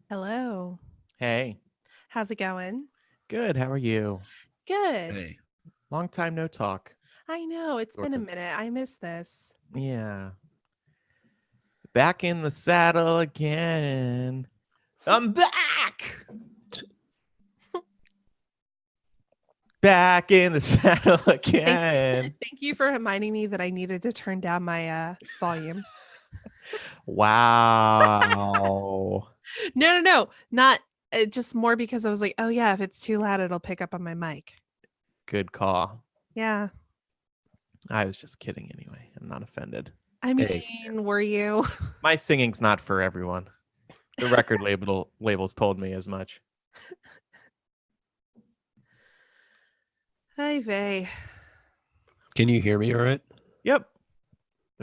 Hello. Hey, How's it going? good. How are you? Good. Hey, Long time no talk. I know it's been Sort a of. minute. I miss this. Yeah. Back in the saddle again. I'm back. Back in the saddle again. Thank you for reminding me that I needed to turn down my volume. Wow. No. Not just more because I was like, oh yeah, if it's too loud, it'll pick up on my mic. Good call. Yeah. I was just kidding anyway. I'm not offended. I mean, Hey. were you? My singing's not for everyone. The record labels told me as much. Hi, Vay. can you hear me all right? Yep.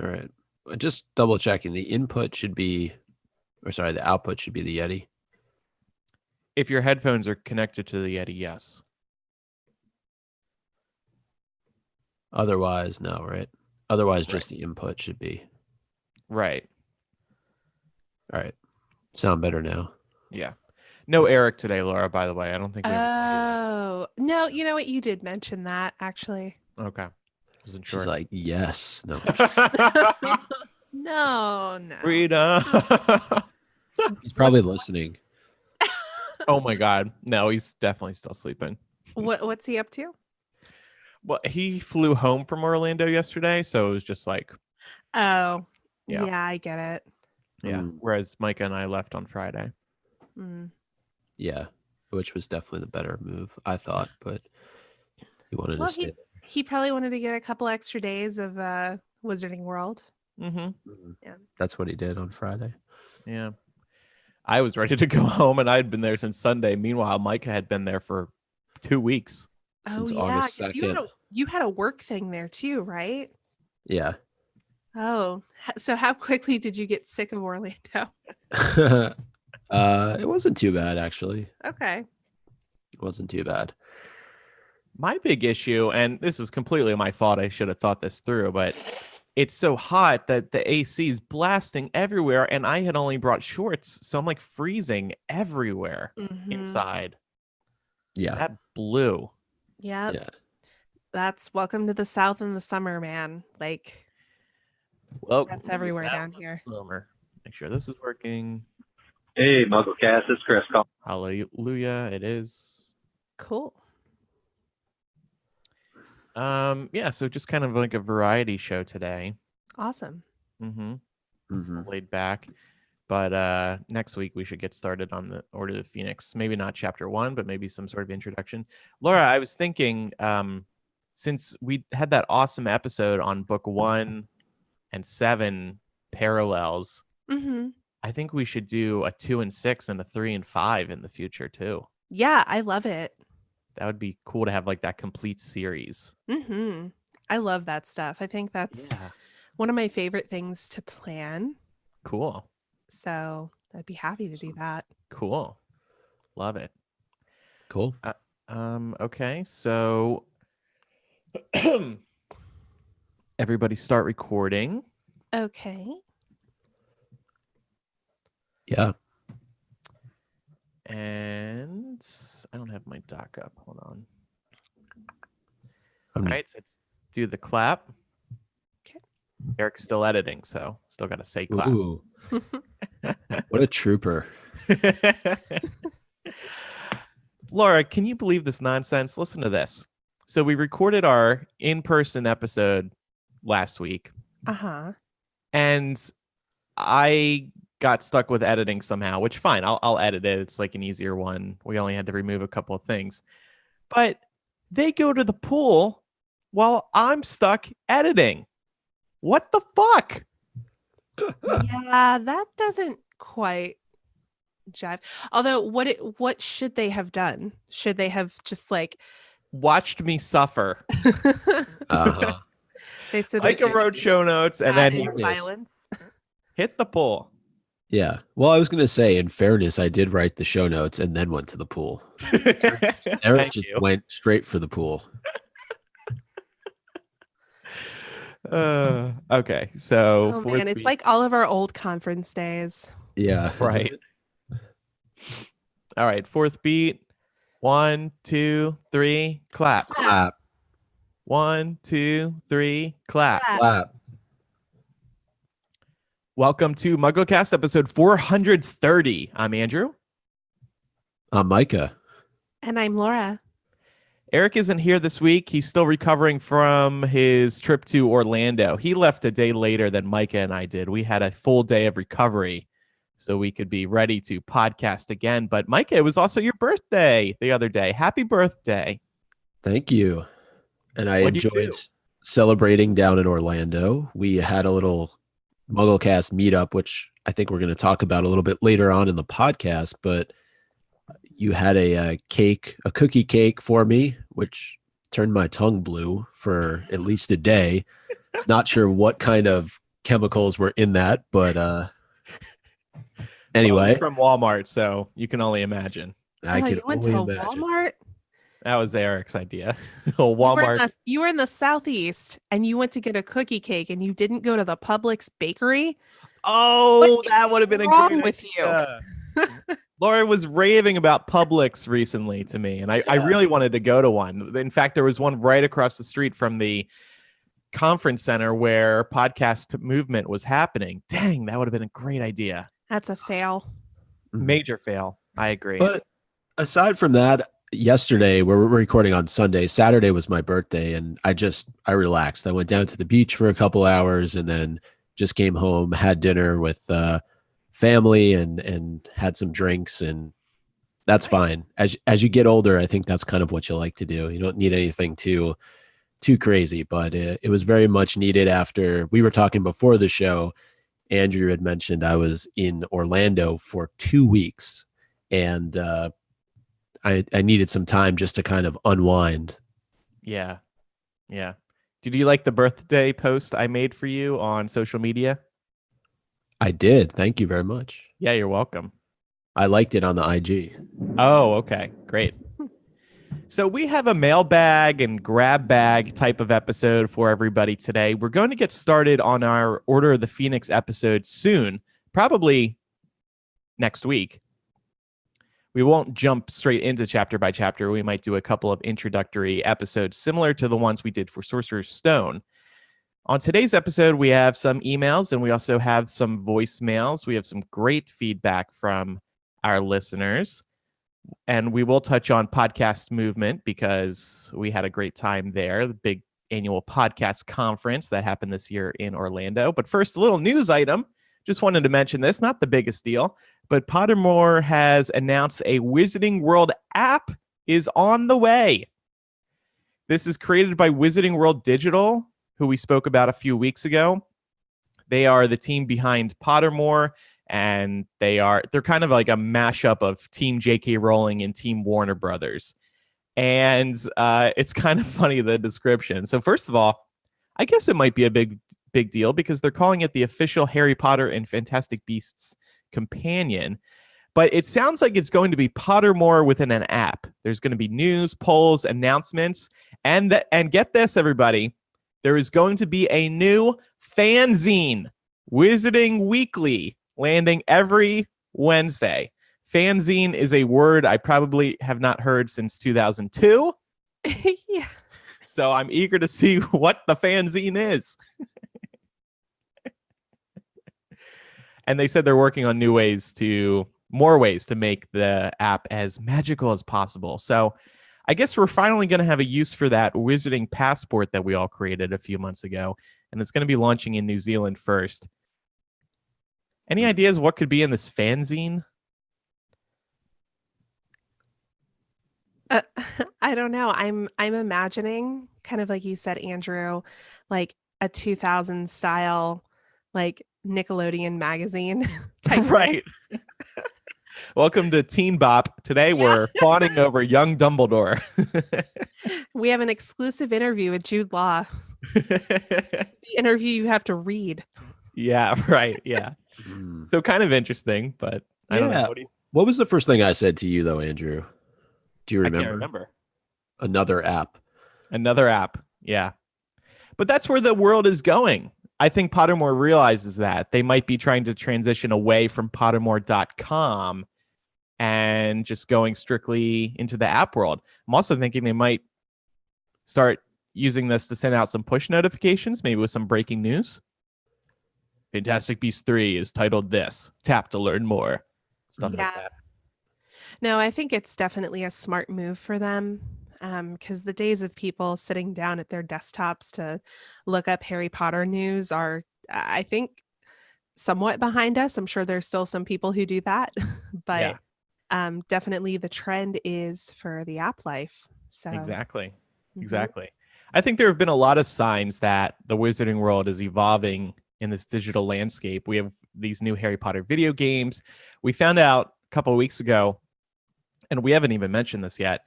All right. Just double checking. The output should be the Yeti. If your headphones are connected to the Yeti, yes. Otherwise, no, right? Otherwise, just the input should be. Right. All right. Sound better now. Yeah. No Eric today, Laura, by the way. I don't think we have. Oh no, you know what? You did mention that actually. Okay. Wasn't sure. She's like, yes. No. No. Freedom. He's probably listening. Oh my God. No, he's definitely still sleeping. What's he up to? Well, he flew home from Orlando yesterday, so it was just like, Oh, Yeah. yeah, I get it. yeah. Mm. Whereas Micah and I left on Friday. Mm. Yeah. Which was definitely the better move, I thought, but he wanted Well, to stay he probably wanted to get a couple extra days of Wizarding World. Mm-hmm. there. Yeah. That's what he did on Friday. Yeah. I was ready to go home, and I'd been there since Sunday. Meanwhile, Micah had been there for 2 weeks. Since Oh yeah, August because 2nd. you had a work thing there too, right? Yeah. Oh, so how quickly did you get sick of Orlando? It wasn't too bad, actually. Okay. It wasn't too bad. My big issue, and this is completely my fault, I should have thought this through, but it's so hot that the AC is blasting everywhere, and I had only brought shorts, so I'm like freezing everywhere Mhm. inside. Yeah. That blew. Yep. Yeah. That's welcome to the South in the summer, man. Like Well, that's everywhere down here. Summer. Make sure this is working. Hey, MuggleCast, it's Chris calling. Hallelujah, it is. Cool. Yeah, so just kind of like a variety show today. Awesome. Mm-hmm. Mm-hmm. Laid back. But next week we should get started on the Order of the Phoenix. Maybe not chapter 1, but maybe some sort of introduction. Laura, I was thinking, since we had that awesome episode on book 1 and 7 parallels, Mm-hmm. I think we should do a 2 and 6 and a 3 and 5 in the future too. Yeah, I love it. That would be cool to have like that complete series. Mm-hmm. I love that stuff. I think that's one of my favorite things to plan. Cool. So I'd be happy to do that. Cool. Love it. Cool. Okay, so everybody start recording. Okay. Yeah. And I don't have my doc up. Hold on. All right, so let's do the clap. Okay. Eric's still editing, so still got to say clap. Ooh. What a trooper. Laura, can you believe this nonsense? Listen to this. So we recorded our in-person episode last week. Uh-huh. And I got stuck with editing somehow, which fine, I'll edit it. It's like an easier one. We only had to remove a couple of things. But they go to the pool while I'm stuck editing. What the fuck? Yeah, that doesn't quite jive. Although what should they have done? Should they have just like watched me suffer? Uh-huh. They said like a road show notes and then in silence. Hit the pool. Yeah. Well, I was going to say, in fairness, I did write the show notes and then went to the pool. Eric just went straight for the pool. Okay, so man, it's like all of our old conference days. Yeah. Right. All right, fourth beat. 1, 2, 3, clap. Clap. 1, 2, 3, clap. Clap. Welcome to MuggleCast episode 430. I'm Andrew. I'm Micah. And I'm Laura. Eric isn't here this week. He's still recovering from his trip to Orlando. He left a day later than Micah and I did. We had a full day of recovery so we could be ready to podcast again. But Micah, it was also your birthday the other day. Happy birthday. Thank you. And I What'd you enjoyed do? celebrating down in Orlando. We had a little MuggleCast meetup, which I think we're going to talk about a little bit later on in the podcast, but you had a cookie cake for me, which turned my tongue blue for at least a day. Not sure what kind of chemicals were in that, but anyway. Well, it's from Walmart, so you can only imagine. I can You went only to imagine. Walmart? That was Eric's idea. Walmart. You were in the Southeast and you went to get a cookie cake and you didn't go to the Publix bakery? Oh, What that would have been a wrong great with idea. Laura was raving about Publix recently to me, and I really wanted to go to one. In fact, there was one right across the street from the conference center where podcast movement was happening. Dang, that would have been a great idea. That's a fail. Major fail. I agree. But aside from that, yesterday we're recording on Sunday. Saturday was my birthday, and I relaxed. I went down to the beach for a couple hours, and then just came home, had dinner with family, and had some drinks, and that's fine. As you get older, I think that's kind of what you like to do. You don't need anything too crazy, but it was very much needed. After we were talking before the show, Andrew had mentioned I was in Orlando for 2 weeks, and I needed some time just to kind of unwind. Yeah. Did you like the birthday post I made for you on social media? I did. Thank you very much. Yeah, you're welcome. I liked it on the IG. Oh, okay. Great. So we have a mailbag and grab bag type of episode for everybody today. We're going to get started on our Order of the Phoenix episode soon, probably next week. We won't jump straight into chapter by chapter. We might do a couple of introductory episodes similar to the ones we did for Sorcerer's Stone. On today's episode, we have some emails and we also have some voicemails. We have some great feedback from our listeners. And we will touch on podcast movement because we had a great time there, the big annual podcast conference that happened this year in Orlando. But first, a little news item. Just wanted to mention this, not the biggest deal, but Pottermore has announced a Wizarding World app is on the way. This is created by Wizarding World Digital, who we spoke about a few weeks ago. They are the team behind Pottermore, and they're kind of like a mashup of Team J.K. Rowling and Team Warner Brothers. And it's kind of funny, the description. So first of all, I guess it might be a big deal because they're calling it the official Harry Potter and Fantastic Beasts companion. But it sounds like it's going to be Pottermore within an app. There's going to be news, polls, announcements, and get this, everybody. There is going to be a new fanzine, Wizarding Weekly, landing every Wednesday. Fanzine is a word I probably have not heard since 2002. Yeah. So I'm eager to see what the fanzine is. And they said they're working on more ways to make the app as magical as possible. So I guess we're finally going to have a use for that Wizarding passport that we all created a few months ago. And it's going to be launching in New Zealand first. Any ideas what could be in this fanzine? I don't know. I'm imagining, kind of like you said, Andrew, like a 2000 style, like Nickelodeon magazine type. Right. Welcome to Teen Bop. Today we're fawning over young Dumbledore. We have an exclusive interview with Jude Law. The interview you have to read. Yeah, right. Yeah. So kind of interesting, but I don't know. What was the first thing I said to you, though, Andrew? Do you remember? I can't remember. Another app. Another app. Yeah. But that's where the world is going. I think Pottermore realizes that. They might be trying to transition away from Pottermore.com and just going strictly into the app world. I'm also thinking they might start using this to send out some push notifications, maybe with some breaking news. Fantastic Beasts 3 is titled this. Tap to learn more. Stuff like that. No, I think it's definitely a smart move for them, because the days of people sitting down at their desktops to look up Harry Potter news are, I think, somewhat behind us. I'm sure there's still some people who do that, but definitely the trend is for the app life. So Exactly. mhm. Exactly. I think there have been a lot of signs that the wizarding world is evolving in this digital landscape. We have these new Harry Potter video games. We found out a couple of weeks ago, and we haven't even mentioned this yet,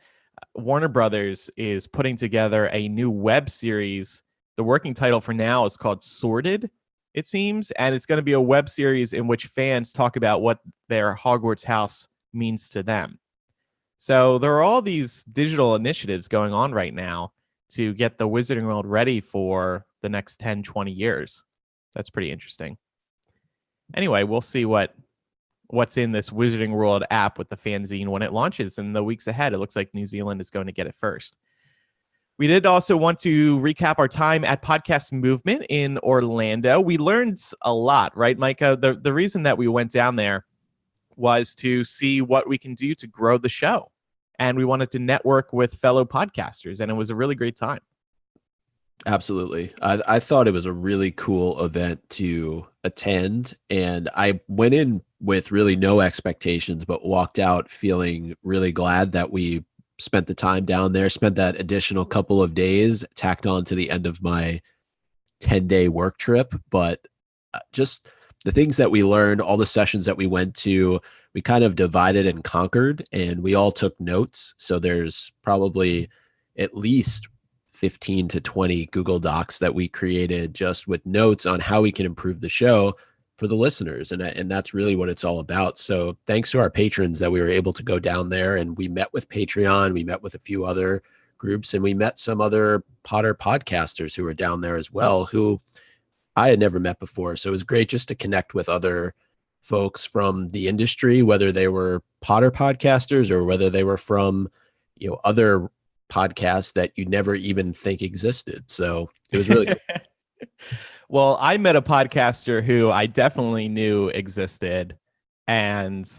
Warner Brothers is putting together a new web series. The working title for now is called Sorted, it seems, and it's going to be a web series in which fans talk about what their Hogwarts house means to them. So there are all these digital initiatives going on right now to get the wizarding world ready for the next 10, 20 years. That's pretty interesting. Anyway, we'll see what's in this Wizarding World app with the fanzine when it launches in the weeks ahead. It looks like New Zealand is going to get it first. We did also want to recap our time at Podcast Movement in Orlando. We learned a lot, right, Micah? The reason that we went down there was to see what we can do to grow the show. And we wanted to network with fellow podcasters, and it was a really great time. Absolutely. I thought it was a really cool event to attend, and I went in with really no expectations, but walked out feeling really glad that we spent the time down there, spent that additional couple of days tacked on to the end of my 10-day work trip. But just the things that we learned, all the sessions that we went to, we kind of divided and conquered, and we all took notes. So there's probably at least 15 to 20 Google Docs that we created just with notes on how we can improve the show for the listeners. And that's really what it's all about. So thanks to our patrons that we were able to go down there, and we met with Patreon, we met with a few other groups, and we met some other Potter podcasters who were down there as well, who I had never met before. So it was great just to connect with other folks from the industry, whether they were Potter podcasters or whether they were from, other podcasts that you never even think existed. So it was really cool. Well, I met a podcaster who I definitely knew existed, and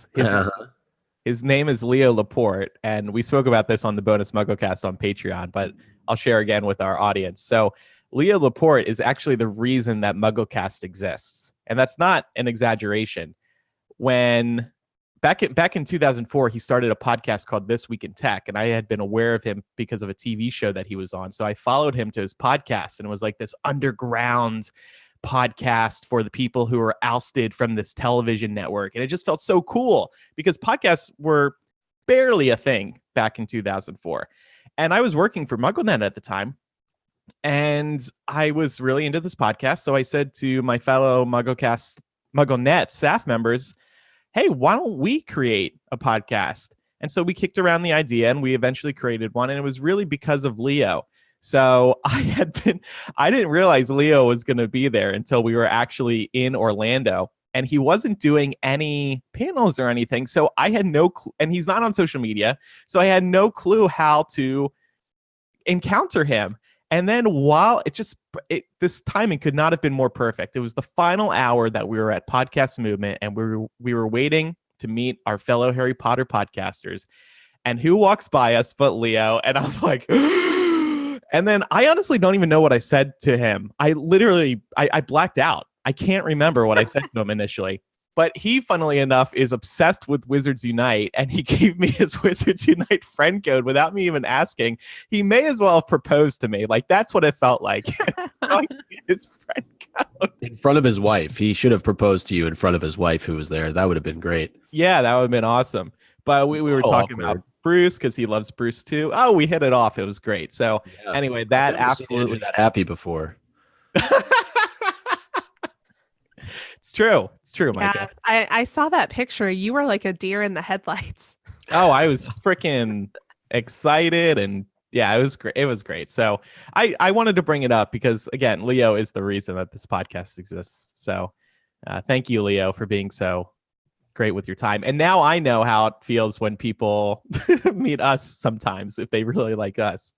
his name is Leo Laporte, and we spoke about this on the bonus MuggleCast on Patreon, but I'll share again with our audience. So Leo Laporte is actually the reason that MuggleCast exists, and that's not an exaggeration. When back in 2004, he started a podcast called This Week in Tech, and I had been aware of him because of a TV show that he was on. So I followed him to his podcast, and it was like this underground podcast for the people who were ousted from this television network. And it just felt so cool because podcasts were barely a thing back in 2004. And I was working for MuggleNet at the time, and I was really into this podcast. So I said to my fellow MuggleNet staff members, hey, why don't we create a podcast? And so we kicked around the idea, and we eventually created one. And it was really because of Leo. So I didn't realize Leo was going to be there until we were actually in Orlando, and he wasn't doing any panels or anything. So I had no clue, and he's not on social media. So I had no clue how to encounter him. And then this timing could not have been more perfect. It was the final hour that we were at Podcast Movement, and we were waiting to meet our fellow Harry Potter podcasters. And who walks by us but Leo? And I'm like, and then I honestly don't even know what I said to him. I blacked out. I can't remember what I said to him initially. But he, funnily enough, is obsessed with Wizards Unite, and he gave me his Wizards Unite friend code without me even asking. He may as well have proposed to me. Like, that's what it felt like. His friend code. In front of his wife. He should have proposed to you in front of his wife who was there. That would have been great. Yeah, that would have been awesome. But we were talking about Bruce because he loves Bruce too. Oh, we hit it off. It was great. So anyway, that absolutely that happy before. It's true, Micah. Yeah, I saw that picture. You were like a deer in the headlights. Oh, I was freaking excited, and yeah, it was great. It was great. So I wanted to bring it up because, again, Leo is the reason that this podcast exists. So thank you, Leo, for being so great with your time. And now I know how it feels when people meet us sometimes if they really like us.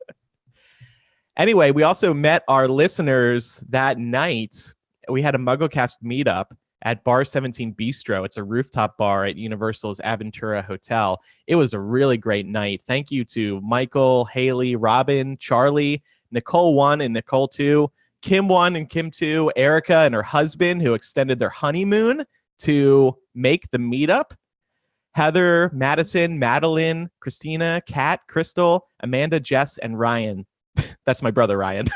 Anyway, we also met our listeners that night. We had a MuggleCast meetup at Bar 17 Bistro. It's a rooftop bar at Universal's Aventura Hotel. It was a really great night. Thank you to Michael, Haley, Robin, Charlie, Nicole 1 and Nicole 2, Kim 1 and Kim 2, Erica and her husband who extended their honeymoon to make the meetup. Heather, Madison, Madeline, Christina, Kat, Crystal, Amanda, Jess, and Ryan. That's my brother, Ryan.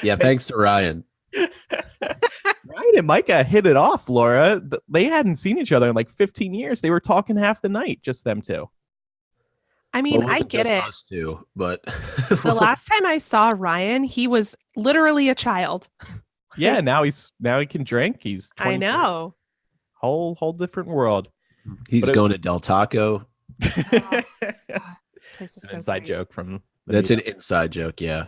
Yeah, thanks to Ryan. Ryan and Micah hit it off, Laura. They hadn't seen each other in like 15 years. They were talking half the night, just them two. I mean, Well, it I wasn't get just it. us two, but The last time I saw Ryan, he was literally a child. Yeah, now he can drink. He's 23. I know. Whole different world. he's going to Del Taco. This is It's an so inside great. joke from the That's an meetup. inside joke. Yeah.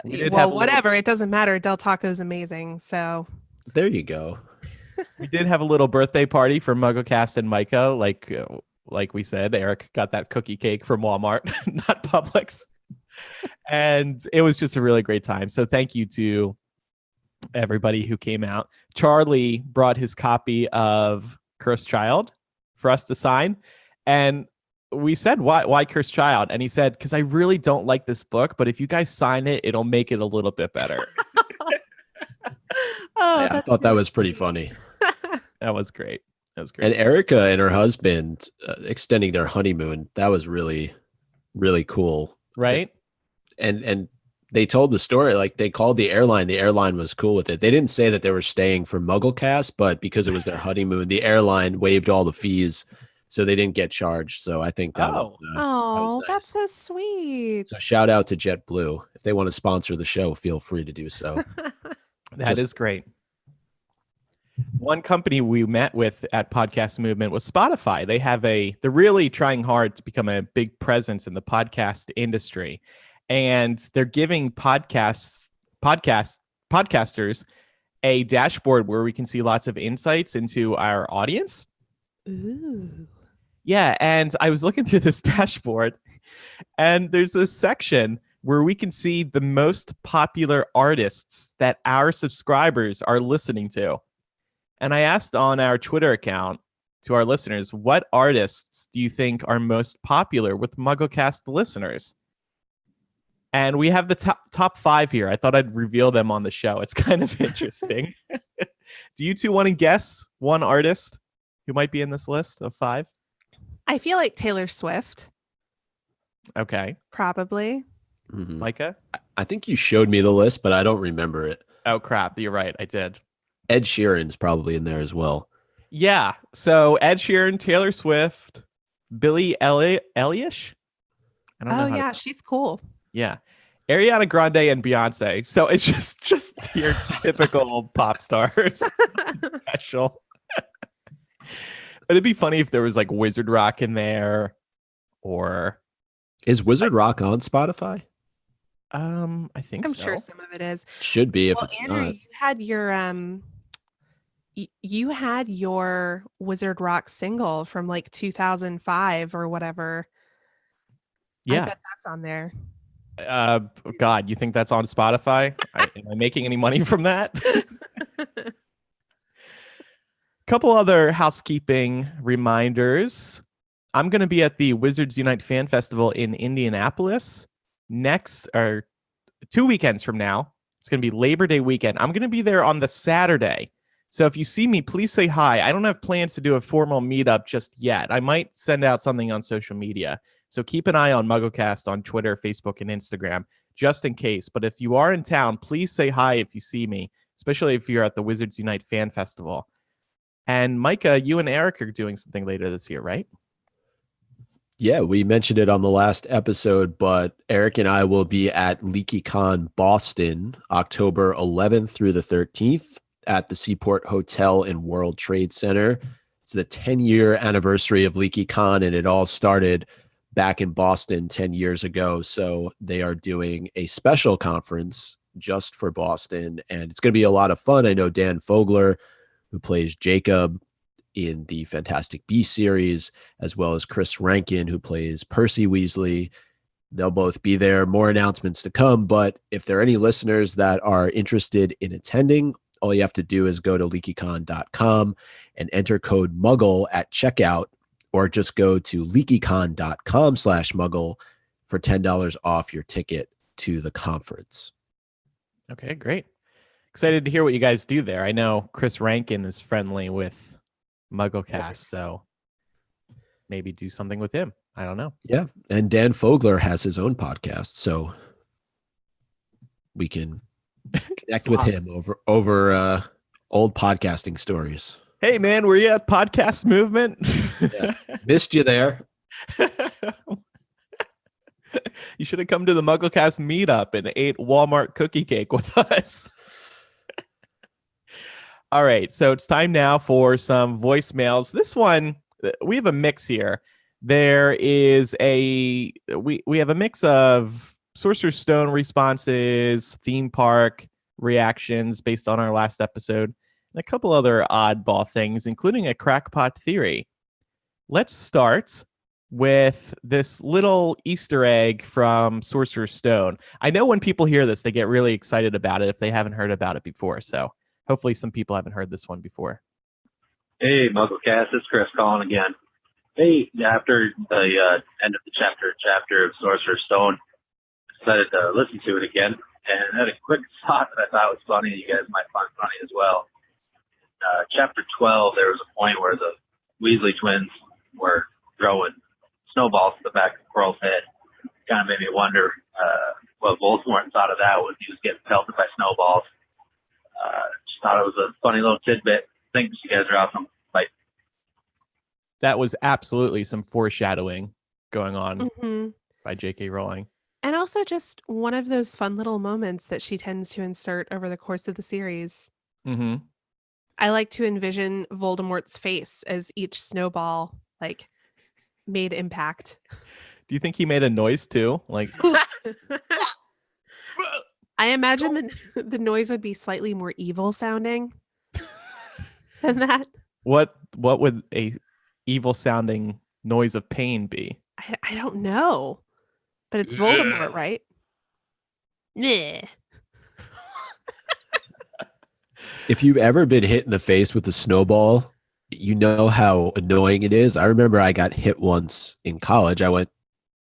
We did have Well, a little- whatever. It doesn't matter. Del Taco's amazing. So There you go. We did have a little birthday party for MuggleCast and Micah. Like we said, Eric got that cookie cake from Walmart, not Publix. And it was just a really great time. So thank you to everybody who came out. Charlie brought his copy of Cursed Child for us to sign. And we said, why Cursed Child? And he said, because I really don't like this book, but if you guys sign it, it'll make it a little bit better. Yeah, I that's thought that really was pretty sweet. funny. That was great. That was great. And Erica and her husband extending their honeymoon. That was really, really cool. Right? And they told the story, like they called the airline. The airline was cool with it. They didn't say that they were staying for MuggleCast, but because it was their honeymoon, the airline waived all the fees, so they didn't get charged. So I think that Oh. was, Oh, nice. that's so sweet. So shout out to JetBlue. If they want to sponsor the show, feel free to do so. That is Just- great. One company we met with at Podcast Movement was Spotify. They're really trying hard to become a big presence in the podcast industry. And they're giving podcasters a dashboard where we can see lots of insights into our audience. Ooh. Yeah, and I was looking through this dashboard, and there's this section where we can see the most popular artists that our subscribers are listening to. And I asked on our Twitter account to our listeners, what artists do you think are most popular with MuggleCast listeners? And we have the top 5 here. I thought I'd reveal them on the show. It's kind of interesting. Do you two want to guess one artist who might be in this list of 5? I feel like Taylor Swift, Okay. probably. Mhm. Micah? I think you showed me the list, but I don't remember it. Oh, crap. You're right. I did. Ed Sheeran's probably in there as well. Yeah. So Ed Sheeran, Taylor Swift, Billie Eilish. I don't know. Oh, how to- yeah. She's cool. Yeah. Ariana Grande and Beyonce. So it's just your typical pop stars special. But it'd be funny if there was like Wizard Rock in there or Is Wizard Rock on Spotify? I think I'm so. sure some of it is. Should be if Well, it's Andrew, not. you had your Wizard Rock single from like 2005 or whatever. I Yeah. bet that's on there. God, you think that's on Spotify? Am I making any money from that? Couple other housekeeping reminders. I'm going to be at the Wizards Unite Fan Festival in Indianapolis next, or 2 weekends from now. It's going to be Labor Day weekend. I'm going to be there on the Saturday. So if you see me, please say hi. I don't have plans to do a formal meetup just yet. I might send out something on social media. So keep an eye on MuggleCast on Twitter, Facebook, and Instagram, just in case. But if you are in town, please say hi if you see me, especially if you're at the Wizards Unite Fan Festival. And Micah, you and Eric are doing something later this year, right? Yeah, we mentioned it on the last episode, but Eric and I will be at LeakyCon Boston, October 11th through the 13th at the Seaport Hotel and World Trade Center. It's the 10-year anniversary of LeakyCon, and it all started back in Boston 10 years ago. So they are doing a special conference just for Boston, and it's going to be a lot of fun. I know Dan Fogler, who plays Jacob, in the Fantastic Beasts series, as well as Chris Rankin, who plays Percy Weasley. They'll both be there. More announcements to come. But if there are any listeners that are interested in attending, all you have to do is go to leakycon.com and enter code MUGGLE at checkout, or just go to leakycon.com/muggle for $10 off your ticket to the conference. Okay, great. Excited to hear what you guys do there. I know Chris Rankin is friendly with MuggleCast, so maybe do something with him. I don't know. Yeah, and Dan Fogler has his own podcast, so we can connect with him over old podcasting stories. Hey, man, were you at Podcast Movement? Yeah. Missed you there. You should have come to the MuggleCast meetup and ate Walmart cookie cake with us. All right, so it's time now for some voicemails. This one, we have a mix here. There is we have a mix of Sorcerer's Stone responses, theme park reactions based on our last episode, and a couple other oddball things, including a crackpot theory. Let's start with this little Easter egg from Sorcerer's Stone. I know when people hear this, they get really excited about it if they haven't heard about it before. So hopefully some people haven't heard this one before. Hey, MuggleCast, it's Chris calling again. Hey, after the end of the chapter of Sorcerer's Stone, decided to listen to it again, and had a quick thought that I thought was funny. You guys might find funny as well. Chapter 12, there was a point where the Weasley twins were throwing snowballs to the back of Quirrell's head. Kind of made me wonder what Voldemort thought of that when he was getting pelted by snowballs. Just thought it was a funny little tidbit. Thanks, you guys are awesome. Bye. That was absolutely some foreshadowing going on by J.K. Rowling. And also just one of those fun little moments that she tends to insert over the course of the series. Mm-hmm. I like to envision Voldemort's face as each snowball made impact. Do you think he made a noise too? Like, I imagine the noise would be slightly more evil sounding than that. what would a evil sounding noise of pain be? I don't know, but it's Voldemort, right? Meh. If you've ever been hit in the face with a snowball, you know how annoying it is. I remember I got hit once in college. I went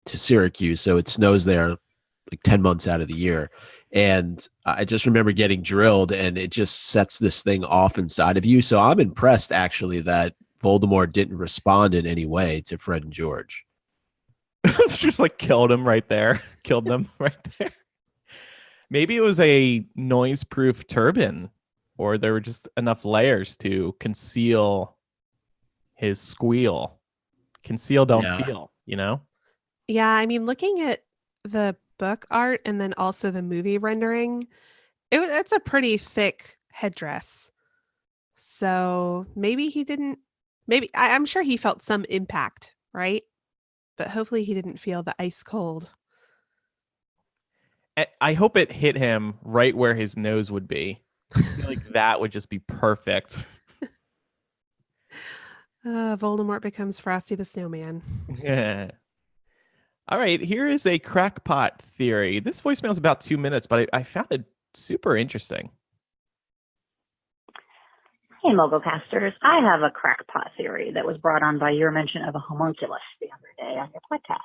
to Syracuse, so it snows there like 10 months out of the year. And I just remember getting drilled, and it just sets this thing off inside of you. So I'm impressed, actually, that Voldemort didn't respond in any way to Fred and George. It's just like killed him right there. Killed them right there. Maybe it was a noise-proof turban, or there were just enough layers to conceal his squeal. Conceal, don't feel, you know? Yeah, I mean, looking at the book art and then also the movie rendering, it's a pretty thick headdress. So maybe he didn't, I'm sure he felt some impact, right? But hopefully he didn't feel the ice cold. I hope it hit him right where his nose would be. I feel like that would just be perfect. Voldemort becomes Frosty the Snowman. Yeah. All right, here is a crackpot theory. This voicemail is about 2 minutes, but I found it super interesting. Hey, MuggleCasters. I have a crackpot theory that was brought on by your mention of a homunculus the other day on your podcast.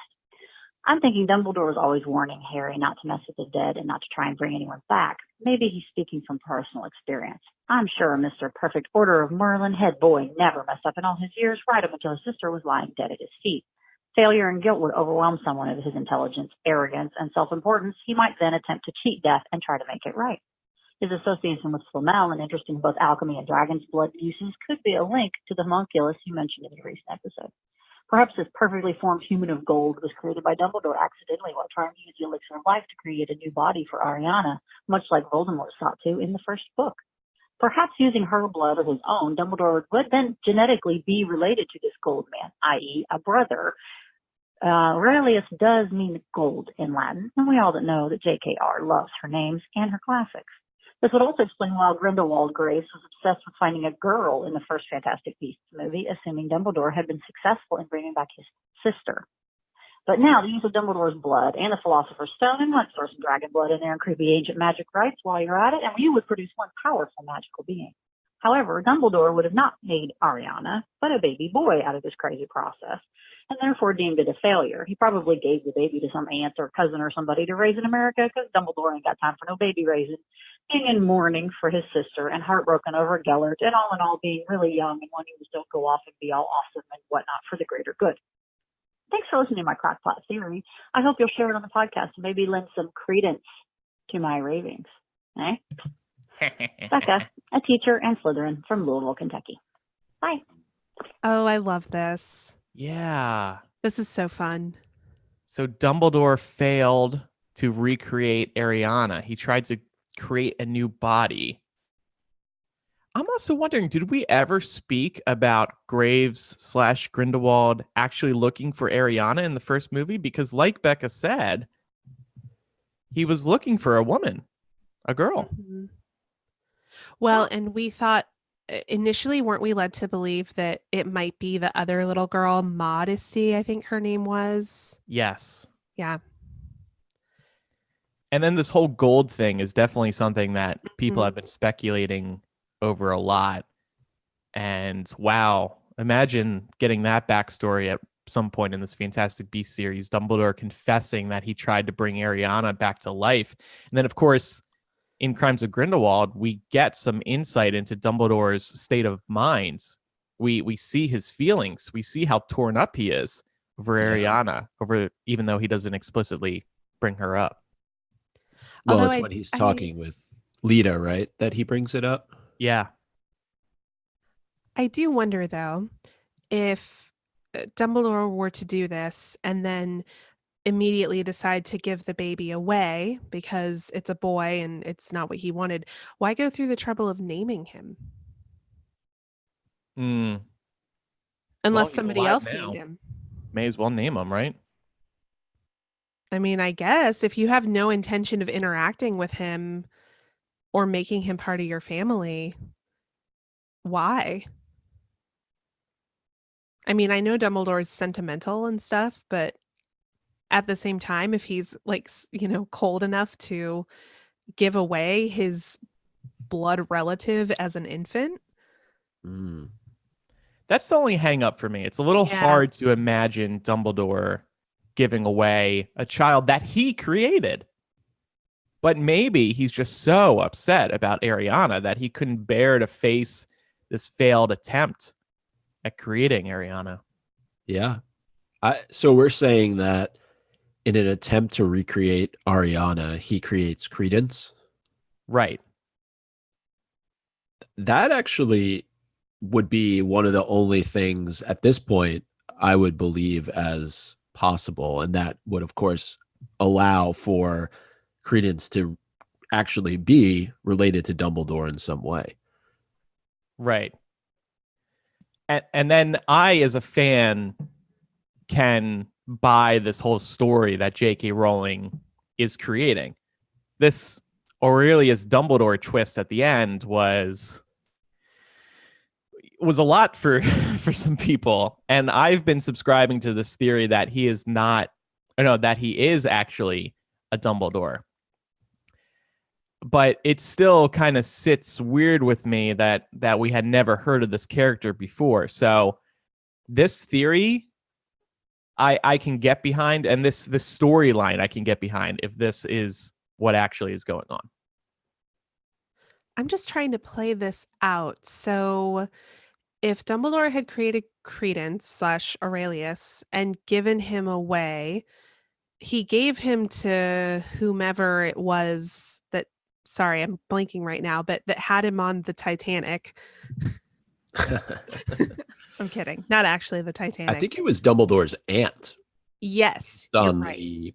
I'm thinking Dumbledore was always warning Harry not to mess with the dead and not to try and bring anyone back. Maybe he's speaking from personal experience. I'm sure Mr. Perfect Order of Merlin head boy never messed up in all his years, right up until his sister was lying dead at his feet. Failure and guilt would overwhelm someone of his intelligence, arrogance, and self-importance. He might then attempt to cheat death and try to make it right. His association with Flamel and interest in both alchemy and dragon's blood uses could be a link to the homunculus you mentioned in a recent episode. Perhaps this perfectly formed human of gold was created by Dumbledore accidentally while trying to use the elixir of life to create a new body for Ariana, much like Voldemort sought to in the first book. Perhaps using her blood or his own, Dumbledore would then genetically be related to this gold man, i.e. a brother. Aurelius does mean gold in Latin, and we all know that JKR loves her names and her classics. This would also explain why Grindelwald Graves was obsessed with finding a girl in the first Fantastic Beasts movie, assuming Dumbledore had been successful in bringing back his sister. But now the use of Dumbledore's blood and the Philosopher's Stone, and let's throw some dragon blood in there and creepy ancient magic rites while you're at it, and you would produce one powerful magical being. However, Dumbledore would have not made Ariana, but a baby boy out of this crazy process, and therefore deemed it a failure. He probably gave the baby to some aunt or cousin or somebody to raise in America, because Dumbledore ain't got time for no baby raising, being in mourning for his sister and heartbroken over Gellert, and all in all being really young and wanting to still go off and be all awesome and whatnot for the greater good. Thanks for listening to my crackpot theory. I hope you'll share it on the podcast and maybe lend some credence to my ravings. Becca, a teacher and Slytherin from Louisville, Kentucky. Bye. Oh, I love this. Yeah. This is so fun. So Dumbledore failed to recreate Ariana. He tried to create a new body. I'm also wondering, did we ever speak about Graves / Grindelwald actually looking for Ariana in the first movie? Because like Becca said, he was looking for a woman, a girl. Mm-hmm. Well, and we thought initially, weren't we led to believe that it might be the other little girl, Modesty, I think her name was? Yes. Yeah. And then this whole gold thing is definitely something that people have been speculating over a lot. And wow, imagine getting that backstory at some point in this Fantastic Beasts series, Dumbledore confessing that he tried to bring Ariana back to life. And then, of course, in Crimes of Grindelwald, we get some insight into Dumbledore's state of mind. We see his feelings. We see how torn up he is over Ariana, even though he doesn't explicitly bring her up. Well, Although it's when he's talking with Lita, right, that he brings it up. Yeah. I do wonder, though, if Dumbledore were to do this and then immediately decide to give the baby away because it's a boy and it's not what he wanted, why go through the trouble of naming him? Unless somebody else named him. May as well name him, right? I mean, I guess if you have no intention of interacting with him or making him part of your family, why? I mean, I know Dumbledore's sentimental and stuff, but at the same time, if he's like, cold enough to give away his blood relative as an infant. That's the only hang up for me. It's a little hard to imagine Dumbledore giving away a child that he created. But maybe he's just so upset about Ariana that he couldn't bear to face this failed attempt at creating Ariana. Yeah. So we're saying that in an attempt to recreate Ariana, he creates Credence. Right. That actually would be one of the only things at this point I would believe as possible. And that would, of course, allow for Credence to actually be related to Dumbledore in some way. Right. And then I, as a fan, can buy this whole story that J.K. Rowling is creating. This Aurelius Dumbledore twist at the end was a lot for some people. And I've been subscribing to this theory that he is that he is actually a Dumbledore. But it still kind of sits weird with me that we had never heard of this character before. So this theory I can get behind, and this storyline I can get behind if this is what actually is going on. I'm just trying to play this out. So if Dumbledore had created Credence / Aurelius and given him away, he gave him to whomever it was that, sorry, I'm blanking right now, but that had him on the Titanic. I'm kidding. Not actually the Titanic. I think it was Dumbledore's aunt. Yes. On right. the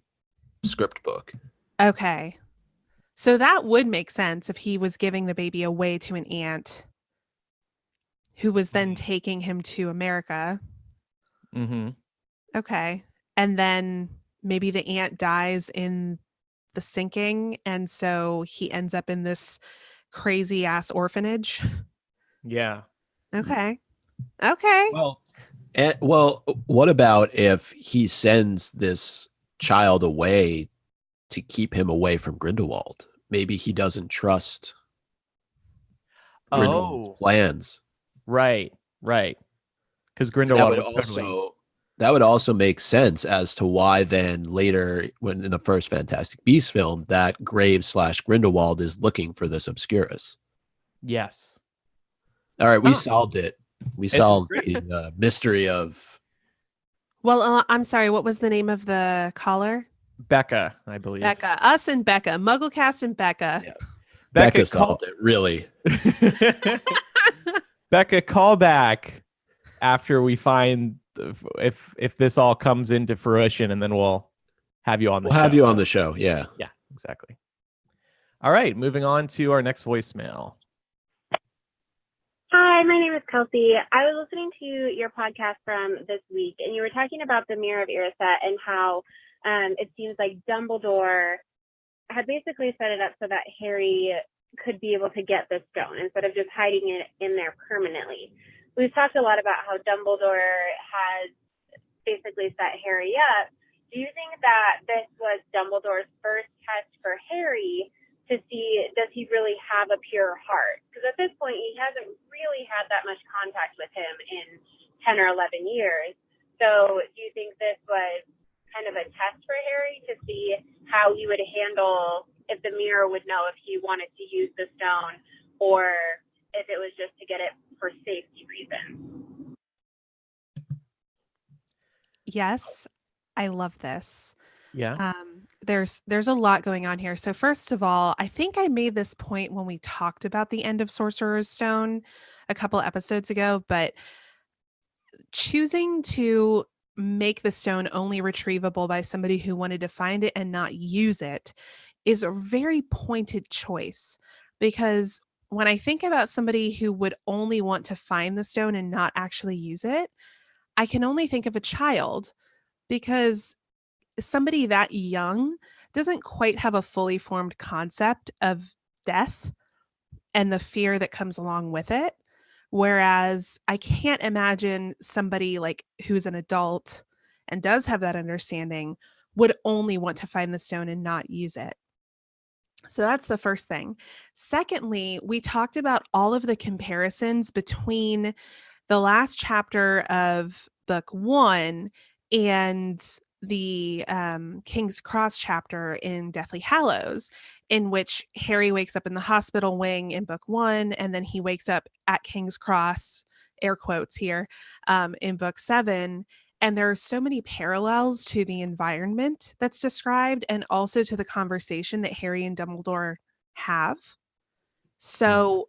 script book. Okay. So that would make sense if he was giving the baby away to an aunt who was then taking him to America. Mm-hmm. Okay. And then maybe the aunt dies in the sinking. And so he ends up in this crazy ass orphanage. Yeah. Okay. Okay. Well, what about if he sends this child away to keep him away from Grindelwald? Maybe he doesn't trust Grindelwald's Oh, plans. right. Because And that Grindelwald would would totally. also make sense as to why then later, when in the first Fantastic Beasts film, that Graves/Grindelwald is looking for this Obscurus. Yes. All right, we Huh. solved it. We This is solved great. the mystery of. Well, I'm sorry. What was the name of the caller? Becca, I believe. Becca. Us and Becca. MuggleCast and Becca. Yeah. Becca, solved it, really. Becca, call back after we find if this all comes into fruition, and then we'll have you on the We'll show. have you on the show. Yeah. Yeah, exactly. All right, moving on to our next voicemail. Hi, my name is Kelsey. I was listening to your podcast from this week, and you were talking about the Mirror of Erised and how it seems like Dumbledore had basically set it up so that Harry could be able to get the stone instead of just hiding it in there permanently. We've talked a lot about how Dumbledore has basically set Harry up. Do you think that this was Dumbledore's first test for Harry to see, does he really have a pure heart? Because at this point, he hasn't really had that much contact with him in 10 or 11 years. So do you think this was kind of a test for Harry to see how he would handle, if the mirror would know if he wanted to use the stone, or if it was just to get it for safety reasons? Yes, I love this. Yeah. There's a lot going on here. So first of all, I think I made this point when we talked about the end of Sorcerer's Stone a couple episodes ago, but choosing to make the stone only retrievable by somebody who wanted to find it and not use it is a very pointed choice, because when I think about somebody who would only want to find the stone and not actually use it, I can only think of a child, because somebody that young doesn't quite have a fully formed concept of death and the fear that comes along with it. Whereas I can't imagine somebody like who's an adult and does have that understanding would only want to find the stone and not use it. So that's the first thing. Secondly, we talked about all of the comparisons between the last chapter of book 1 and the King's Cross chapter in Deathly Hallows, in which Harry wakes up in the hospital wing in book 1, and then he wakes up at King's Cross, air quotes here, in book 7. And there are so many parallels to the environment that's described and also to the conversation that Harry and Dumbledore have. So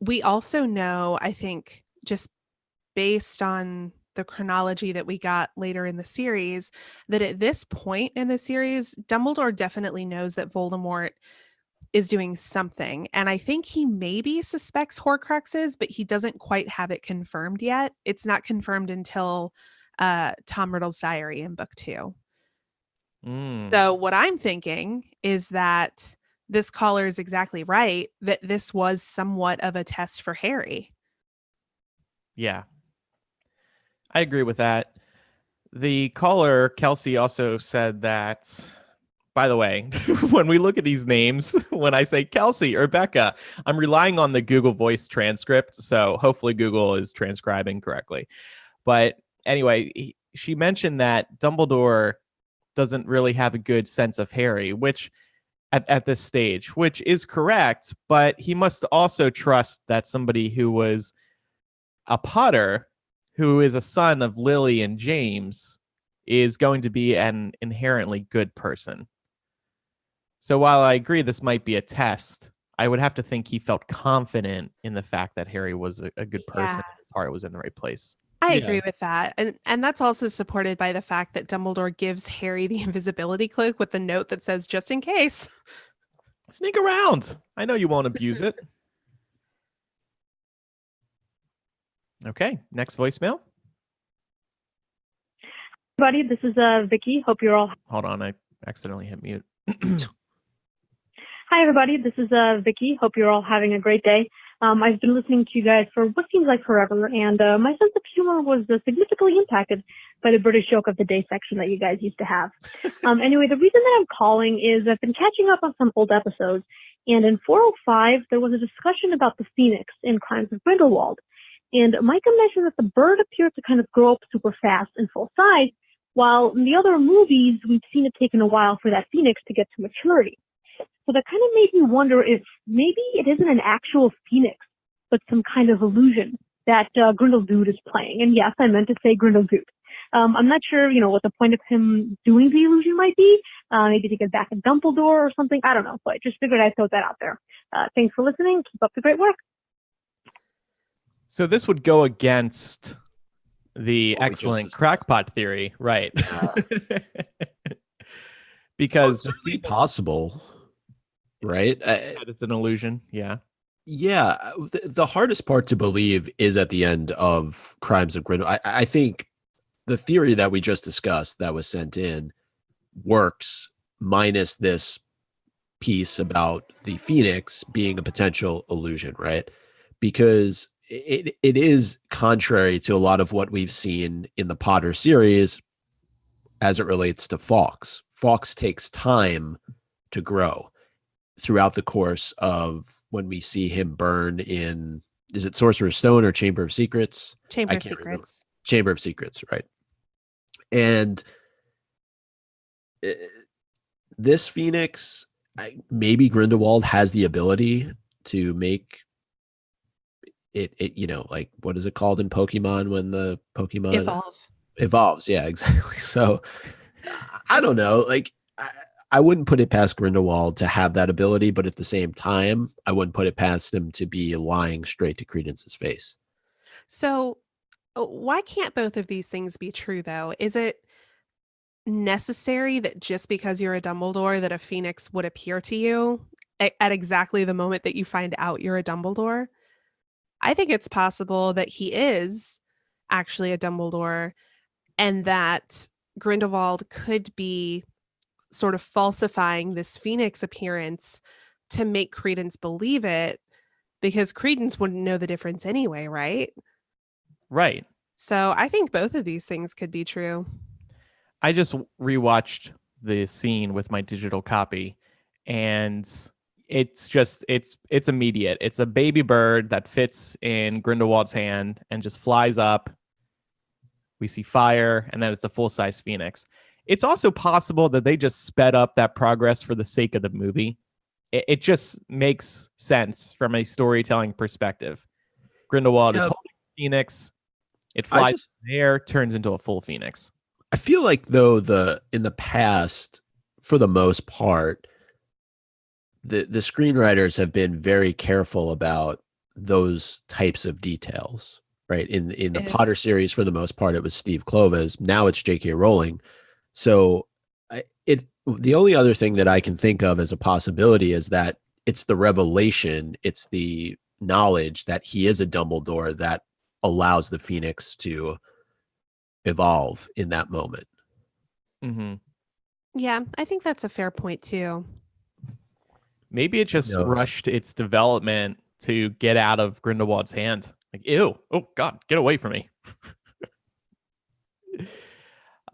we also know, I think, just based on the chronology that we got later in the series, that at this point in the series, Dumbledore definitely knows that Voldemort is doing something. And I think he maybe suspects Horcruxes, but he doesn't quite have it confirmed yet. It's not confirmed until Tom Riddle's diary in book 2. So what I'm thinking is that this caller is exactly right, that this was somewhat of a test for Harry. Yeah. I agree with that. The caller, Kelsey, also said that, by the way, when we look at these names, when I say Kelsey or Becca, I'm relying on the Google Voice transcript. So hopefully Google is transcribing correctly. But anyway, she mentioned that Dumbledore doesn't really have a good sense of Harry, which at this stage, which is correct, but he must also trust that somebody who was a Potter, who is a son of Lily and James, is going to be an inherently good person. So while I agree this might be a test, I would have to think he felt confident in the fact that Harry was a good person and his heart was in the right place. I agree with that. And that's also supported by the fact that Dumbledore gives Harry the invisibility cloak with the note that says, just in case. Sneak around. I know you won't abuse it. Okay, next voicemail. Buddy, this is Vicky. Hope you're all. Hold on, I accidentally hit mute. Hi, everybody. This is Vicky. Hope you're all having a great day. I've been listening to you guys for what seems like forever, and my sense of humor was significantly impacted by the British joke of the day section that you guys used to have. Anyway, the reason that I'm calling is I've been catching up on some old episodes, and in 405, there was a discussion about the Phoenix in Crimes of Grindelwald. And Micah mentioned that the bird appeared to kind of grow up super fast and full size, while in the other movies, we've seen it taking a while for that Phoenix to get to maturity. So that kind of made me wonder if maybe it isn't an actual Phoenix, but some kind of illusion that Grindelwald is playing. And yes, I meant to say Grindelwald. I'm not sure, what the point of him doing the illusion might be. Maybe to get back at Dumbledore or something. I don't know, but just figured I'd throw that out there. Thanks for listening. Keep up the great work. So this would go against the What we excellent just crackpot theory, right? Well, Because it's certainly possible, right? that it's an illusion. Yeah. Yeah, the hardest part to believe is at the end of Crimes of Grindelwald. I think the theory that we just discussed that was sent in works minus this piece about the Phoenix being a potential illusion, right? Because it is contrary to a lot of what we've seen in the Potter series as it relates to Fawkes. Fawkes takes time to grow throughout the course of when we see him burn in, is it Sorcerer's Stone or Chamber of Secrets? Chamber I of can't remember. Secrets. Chamber of Secrets, right? And this Phoenix, maybe Grindelwald has the ability to make it, like, what is it called in Pokemon when the Pokemon evolves? Yeah, exactly. So I don't know. Like, I wouldn't put it past Grindelwald to have that ability, but at the same time, I wouldn't put it past him to be lying straight to Credence's face. So, why can't both of these things be true, though? Is it necessary that just because you're a Dumbledore that a Phoenix would appear to you at exactly the moment that you find out you're a Dumbledore? I think it's possible that he is actually a Dumbledore and that Grindelwald could be sort of falsifying this Phoenix appearance to make Credence believe it because Credence wouldn't know the difference anyway, right? Right. So I think both of these things could be true. I just rewatched the scene with my digital copy, and it's immediate. It's a baby bird that fits in Grindelwald's hand and just flies up. We see fire, and then it's a full-size Phoenix. It's also possible that they just sped up that progress for the sake of the movie. It just makes sense from a storytelling perspective. Grindelwald is holding a Phoenix. It flies in the air, turns into a full Phoenix. I feel like, though, in the past, for the most part, the screenwriters have been very careful about those types of details, right? In the Potter series, for the most part, it was Steve Kloves. Now it's J.K. Rowling. So the only other thing that I can think of as a possibility is that it's the revelation, it's the knowledge that he is a Dumbledore that allows the Phoenix to evolve in that moment. Mm-hmm. Yeah, I think that's a fair point too. Maybe it just rushed its development to get out of Grindelwald's hand. Like, ew, oh God, get away from me.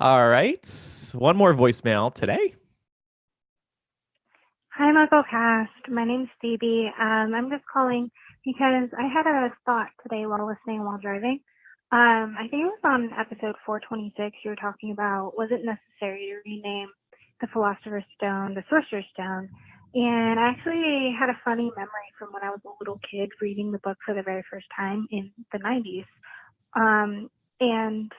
All right, one more voicemail today. Hi, MuggleCast. My name's Phoebe. I'm just calling because I had a thought today while driving. I think it was on episode 426. You were talking about, was it necessary to rename the Philosopher's Stone the Sorcerer's Stone? And I actually had a funny memory from when I was a little kid reading the book for the very first time in the 90s. And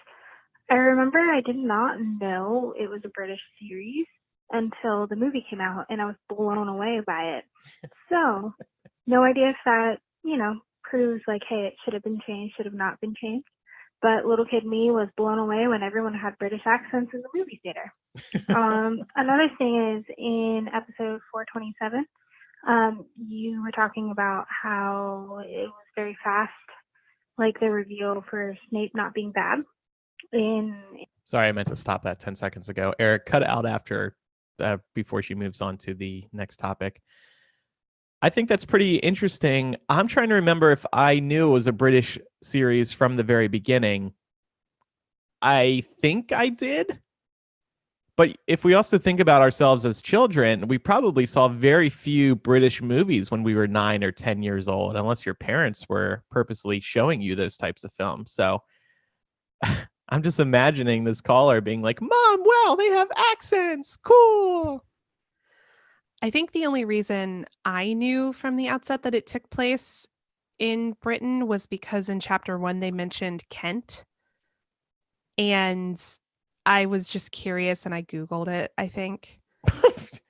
I remember I did not know it was a British series until the movie came out, and I was blown away by it. So, no idea if that, proves like, hey, it should have been changed, should have not been changed. But little kid me was blown away when everyone had British accents in the movie theater. Another thing is in episode 427, you were talking about how it was very fast, like the reveal for Snape not being bad. Sorry, I meant to stop that 10 seconds ago. Eric, cut out after before she moves on to the next topic. I think that's pretty interesting. I'm trying to remember if I knew it was a British series from the very beginning. I think I did. But if we also think about ourselves as children, we probably saw very few British movies when we were 9 or 10 years old, unless your parents were purposely showing you those types of films. So I'm just imagining this caller being like, Mom, wow, they have accents. Cool. I think the only reason I knew from the outset that it took place in Britain was because in chapter 1 they mentioned Kent. And I was just curious and I Googled it, I think.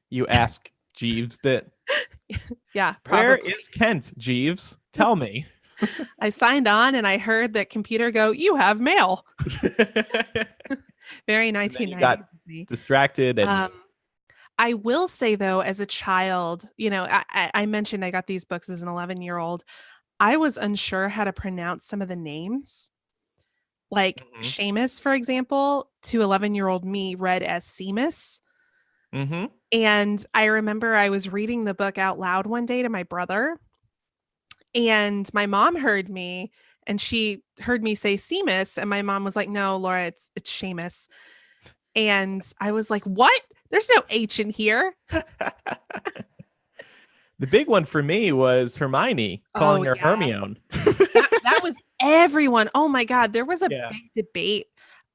You ask Jeeves that. Yeah, Where probably. is Kent, Jeeves? Tell me. I signed on and I heard that computer go, you have mail. Very And then 1990. you got distracted and I will say though, as a child, I mentioned I got these books as an 11-year-old. I was unsure how to pronounce some of the names. Like Seamus, for example, to 11-year-old me read as Seamus. And I remember I was reading the book out loud one day to my brother, and my mom heard me and she heard me say Seamus, and my mom was like, no, Laura, it's Seamus. And I was like, what? There's no H in here. The big one for me was Hermione calling her Hermione. That was everyone. Oh my God. There was a big debate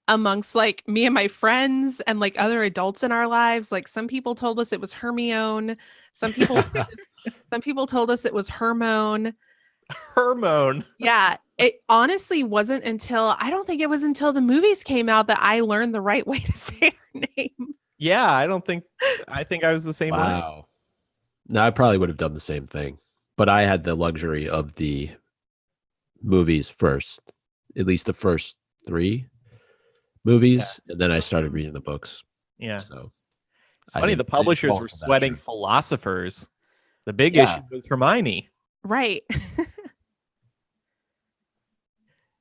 amongst like me and my friends and like other adults in our lives. Like some people told us it was Hermione. Some people told us it was Hermone. Hermone. Yeah. It honestly wasn't until I don't think it was until the movies came out that I learned the right way to say her name. Yeah, I think I was the same way. Wow. No, I probably would have done the same thing. But I had the luxury of the movies first, at least the first 3 movies, and then I started reading the books. Yeah. So it's funny, the publishers were sweating philosophers. The big issue was Hermione. Right.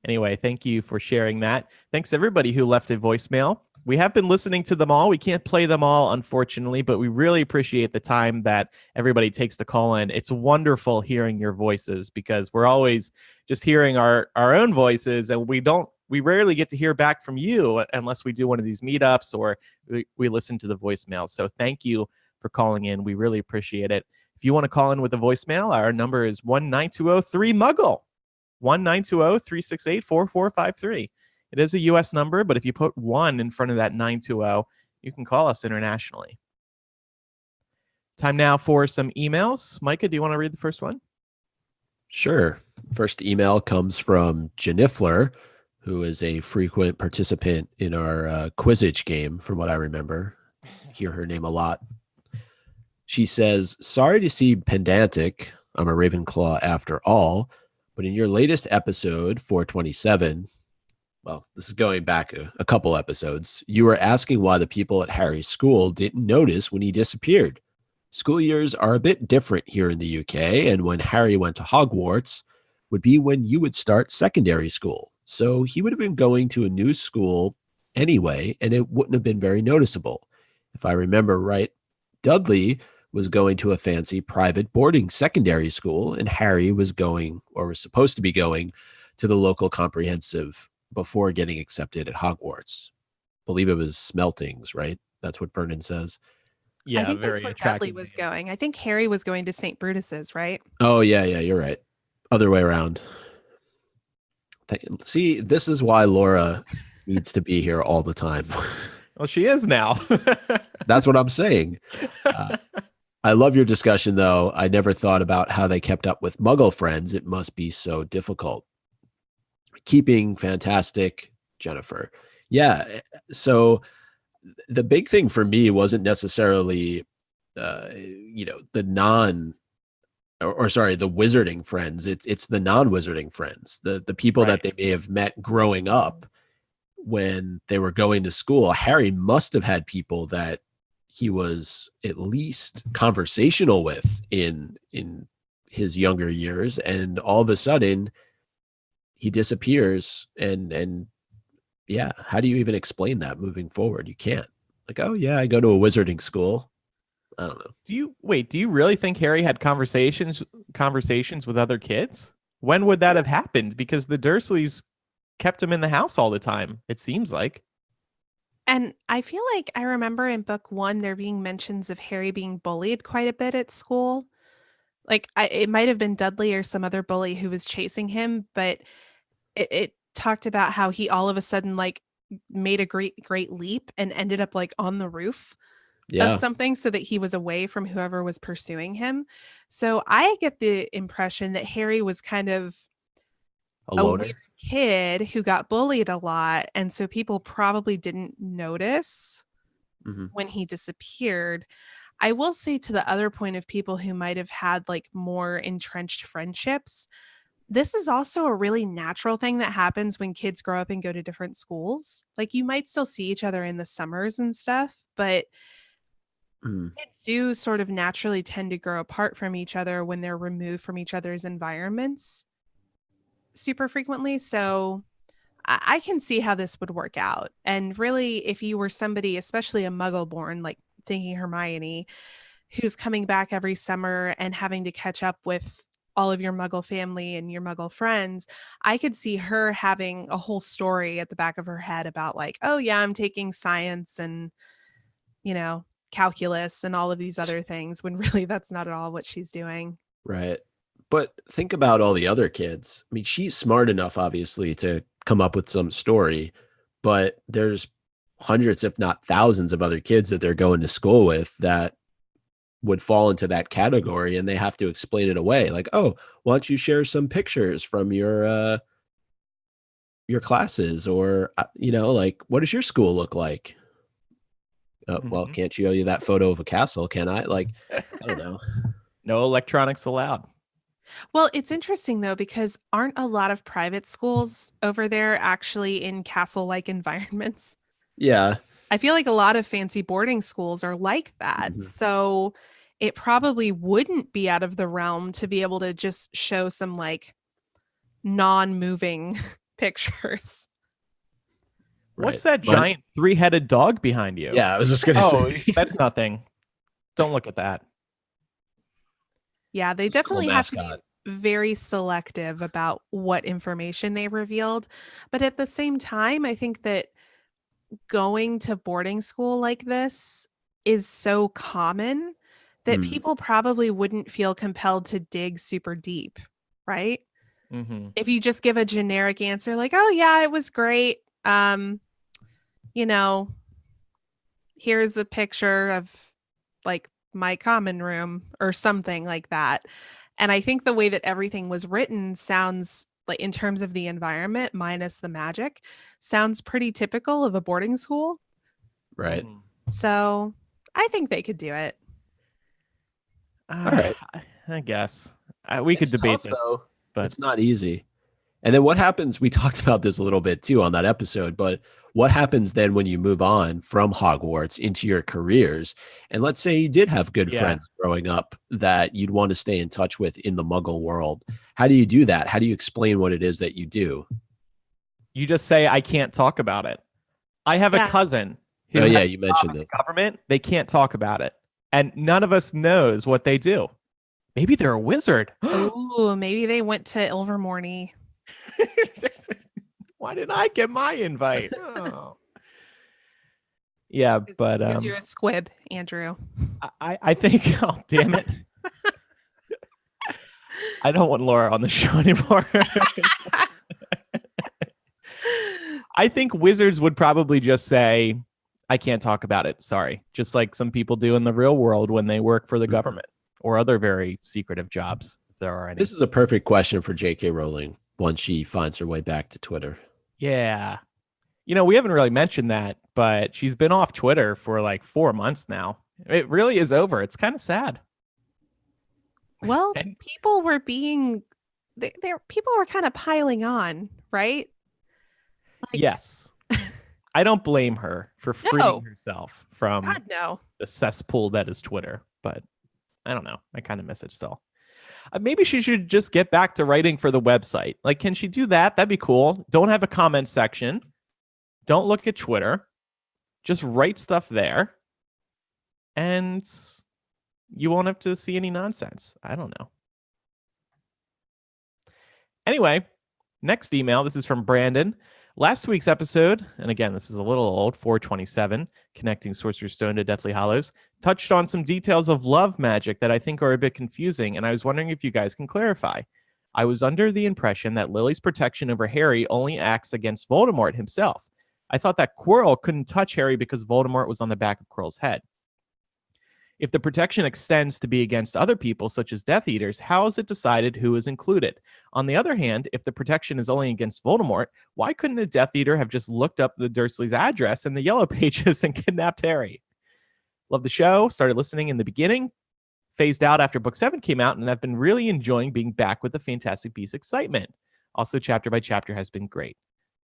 Anyway, thank you for sharing that. Thanks everybody who left a voicemail. We have been listening to them all. We can't play them all, unfortunately, but we really appreciate the time that everybody takes to call in. It's wonderful hearing your voices because we're always just hearing our own voices, and we rarely get to hear back from you unless we do one of these meetups or we listen to the voicemail. So thank you for calling in. We really appreciate it. If you want to call in with a voicemail, our number is 1-920-3-MUGGLE, 1-920-368-4453. It is a U.S. number, but if you put 1 in front of that 920, you can call us internationally. Time now for some emails. Micah, do you want to read the first one? Sure. First email comes from Jennifer, who is a frequent participant in our Quizzage game, from what I remember. I hear her name a lot. She says, sorry to seem pedantic. I'm a Ravenclaw after all. But in your latest episode, 427, well, this is going back a couple episodes, you were asking why the people at Harry's school didn't notice when he disappeared. School years are a bit different here in the UK, and when Harry went to Hogwarts would be when you would start secondary school. So he would have been going to a new school anyway, and it wouldn't have been very noticeable. If I remember right, Dudley was going to a fancy private boarding secondary school, and Harry was going, or was supposed to be going, to the local comprehensive before getting accepted at Hogwarts. Believe it was Smeltings, right? That's what Vernon says. Yeah, I think very that's where attractive Dudley was going. I think Harry was going to St. Brutus's, right? Oh, yeah, you're right. Other way around. See, this is why Laura needs to be here all the time. Well, she is now. That's what I'm saying. I love your discussion, though. I never thought about how they kept up with Muggle friends. It must be so difficult. Keeping fantastic, Jennifer. Yeah. So the big thing for me wasn't necessarily, the the wizarding friends. It's the non-wizarding friends, the people that they may have met growing up when they were going to school. Harry must have had people that he was at least conversational with in his younger years, and all of a sudden he disappears. And yeah, how do you even explain that moving forward? You can't. Like, oh yeah, I go to a wizarding school. I don't know. Do you really think Harry had conversations with other kids? When would that have happened? Because the Dursleys kept him in the house all the time, it seems like. And I feel like I remember in book 1 there being mentions of Harry being bullied quite a bit at school. Like it might have been Dudley or some other bully who was chasing him, but it talked about how he all of a sudden like made a great leap and ended up like on the roof of Yeah, something so that he was away from whoever was pursuing him. So I get the impression that Harry was kind of a a loner. weird kid who got bullied a lot, and so people probably didn't notice Hmm. when he disappeared. I will say, to the other point of people who might have had like more entrenched friendships, this is also a really natural thing that happens when kids grow up and go to different schools. Like you might still see each other in the summers and stuff, but Mm. kids do sort of naturally tend to grow apart from each other when they're removed from each other's environments super frequently. So I can see how this would work out. And really, if you were somebody, especially a muggle born, like thinking Hermione, who's coming back every summer and having to catch up with all of your muggle family and your muggle friends, I could see her having a whole story at the back of her head about, like, oh, yeah, I'm taking science and, calculus and all of these other things, when really that's not at all what she's doing. Right. But think about all the other kids. I mean, she's smart enough, obviously, to come up with some story, but there's hundreds, if not thousands, of other kids that they're going to school with that would fall into that category, and they have to explain it away. Like, oh, why don't you share some pictures from your classes, or like, what does your school look like? Well, Mhm. can't show you that photo of a castle, can I? Like, I don't know. No electronics allowed. Well, it's interesting though, because aren't a lot of private schools over there actually in castle-like environments? Yeah. I feel like a lot of fancy boarding schools are like that. Mhm. So it probably wouldn't be out of the realm to be able to just show some like non-moving pictures. What's Right. that giant 3-headed dog behind you? Yeah, I was just gonna Oh, say. that's nothing. Don't look at that. Yeah, they It's a cool definitely have to be mascot. very selective about what information they revealed. But at the same time, I think that going to boarding school like this is so common that Mm, people probably wouldn't feel compelled to dig super deep, right? Mm-hmm. If you just give a generic answer like, "Oh yeah, it was great. You know, here's a picture of like my common room," or something like that. And I think the way that everything was written sounds like, in terms of the environment minus the magic, sounds pretty typical of a boarding school. right. So I think they could do it. All right. I guess we could It's debate tough this, though. but It's not easy. And then what happens? We talked about this a little bit too on that episode, but what happens then when you move on from Hogwarts into your careers? And let's say you did have good yeah, friends growing up that you'd want to stay in touch with in the Muggle world. How do you do that? How do you explain what it is that you do? you just say I can't talk about it. I have a Yeah. cousin who Oh has yeah, a you job mentioned in this. the government. They can't talk about it, and none of us knows what they do. Maybe they're a wizard. Oh, maybe they went to Ilvermorny. Why did I get my invite? Oh. Yeah, but Because you're a squib, Andrew. I think, oh damn it, I don't want Laura on the show anymore. I think wizards would probably just say, I can't talk about it. Sorry. Just like some people do in the real world when they work for the Mhm. government or other very secretive jobs, if there are any. This is a perfect question for J.K. Rowling once she finds her way back to Twitter. Yeah. We haven't really mentioned that, but she's been off Twitter for like 4 months now. It really is over. It's kind of sad. Well, And- people were being people were kind of piling on, right? Like, Yes. I don't blame her for freeing No. herself from God no. the cesspool that is Twitter, but I don't know. I kind of miss it still. Maybe she should just get back to writing for the website. Like, can she do that? That'd be cool. Don't have a comment section. Don't look at Twitter. Just write stuff there. And you won't have to see any nonsense. I don't know. Anyway, next email. This is from Brandon. Last week's episode, and again, this is a little old, 427, connecting Sorcerer's Stone to Deathly Hallows, touched on some details of love magic that I think are a bit confusing, and I was wondering if you guys can clarify. I was under the impression that Lily's protection over Harry only acts against Voldemort himself. I thought that Quirrell couldn't touch Harry because Voldemort was on the back of Quirrell's head. If the protection extends to be against other people, such as Death Eaters, how is it decided who is included? On the other hand, if the protection is only against Voldemort, why couldn't a Death Eater have just looked up the Dursleys' address in the Yellow Pages and kidnapped Harry? Love the show. Started listening in the beginning. Phased out after Book 7 came out, and I've been really enjoying being back with the Fantastic Beasts excitement. Also, chapter by chapter has been great.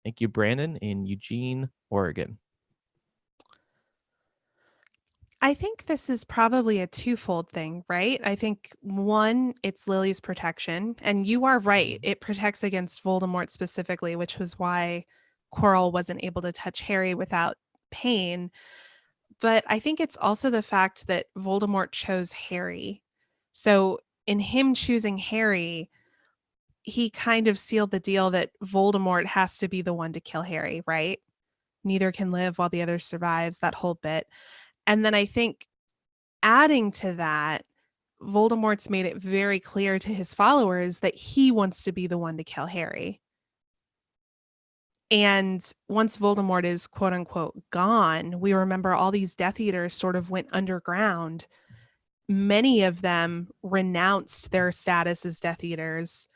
Thank you, Brandon, in Eugene, Oregon. I think this is probably a twofold thing, right? I think one, it's Lily's protection, and you are right. It protects against Voldemort specifically, which was why Quirrell wasn't able to touch Harry without pain. But I think it's also the fact that Voldemort chose Harry. So in him choosing Harry, he kind of sealed the deal that Voldemort has to be the one to kill Harry, right? Neither can live while the other survives, that whole bit. And then I think adding to that, Voldemort's made it very clear to his followers that he wants to be the one to kill Harry. And once Voldemort is quote unquote gone, we remember all these Death Eaters sort of went underground. Many of them renounced their status as Death Eaters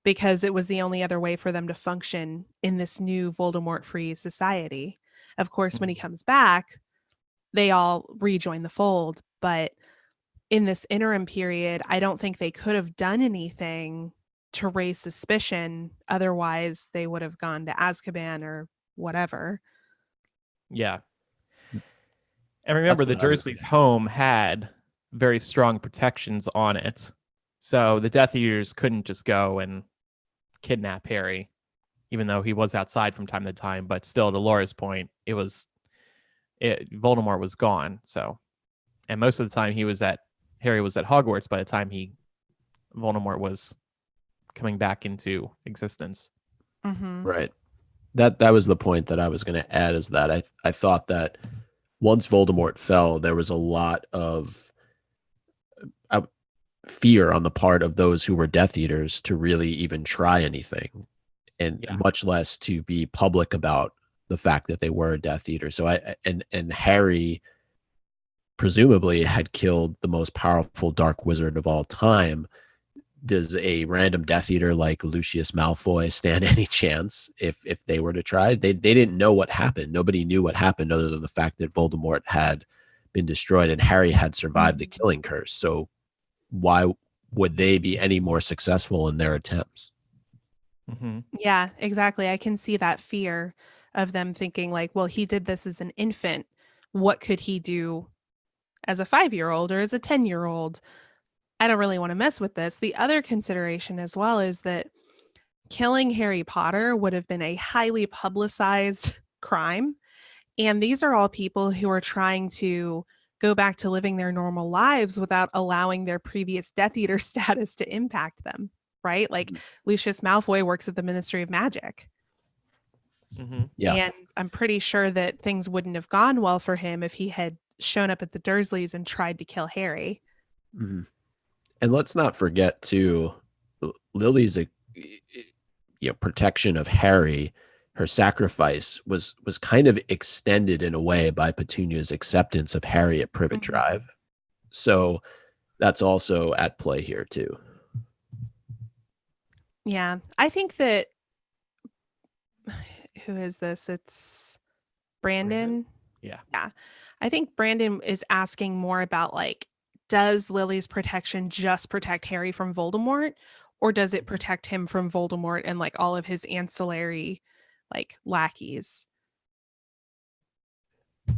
because it was the only other way for them to function in this new Voldemort-free society. Of course, when he comes back, they all rejoin the fold. But in this interim period, I don't think they could have done anything to raise suspicion. Otherwise, they would have gone to Azkaban or whatever. Yeah. And remember, the Dursleys' home had very strong protections on it. So the Death Eaters couldn't just go and kidnap Harry, even though he was outside from time to time. But still, to Laura's point, Voldemort was gone. So, and most of the time Harry was at Hogwarts by the time Voldemort was coming back into existence. Mm-hmm. Right. That was the point that I was going to add, is that I thought that once Voldemort fell, there was a lot of fear on the part of those who were Death Eaters to really even try anything, and much less to be public about the fact that they were a Death Eater. So and Harry presumably had killed the most powerful dark wizard of all time. Does a random Death Eater like Lucius Malfoy stand any chance if they were to try? They didn't know what happened. Nobody knew what happened other than the fact that Voldemort had been destroyed and Harry had survived the killing curse. So why would they be any more successful in their attempts? Mm-hmm. Yeah, exactly. I can see that fear of them thinking like, well, he did this as an infant. What could he do as a 5-year-old or as a 10-year-old? I don't really want to mess with this. The other consideration as well is that killing Harry Potter would have been a highly publicized crime. And these are all people who are trying to go back to living their normal lives without allowing their previous Death Eater status to impact them, right? Like Lucius Malfoy works at the Ministry of Magic. Mm-hmm. Yeah. And I'm pretty sure that things wouldn't have gone well for him if he had shown up at the Dursleys and tried to kill Harry. Mm-hmm. And let's not forget too, Lily's protection of Harry, her sacrifice was kind of extended in a way by Petunia's acceptance of Harry at Privet Drive. So that's also at play here too. Yeah, I think that who is this? It's Brandon. Yeah. I think Brandon is asking more about like, does Lily's protection just protect Harry from Voldemort, or does it protect him from Voldemort and like all of his ancillary like lackeys?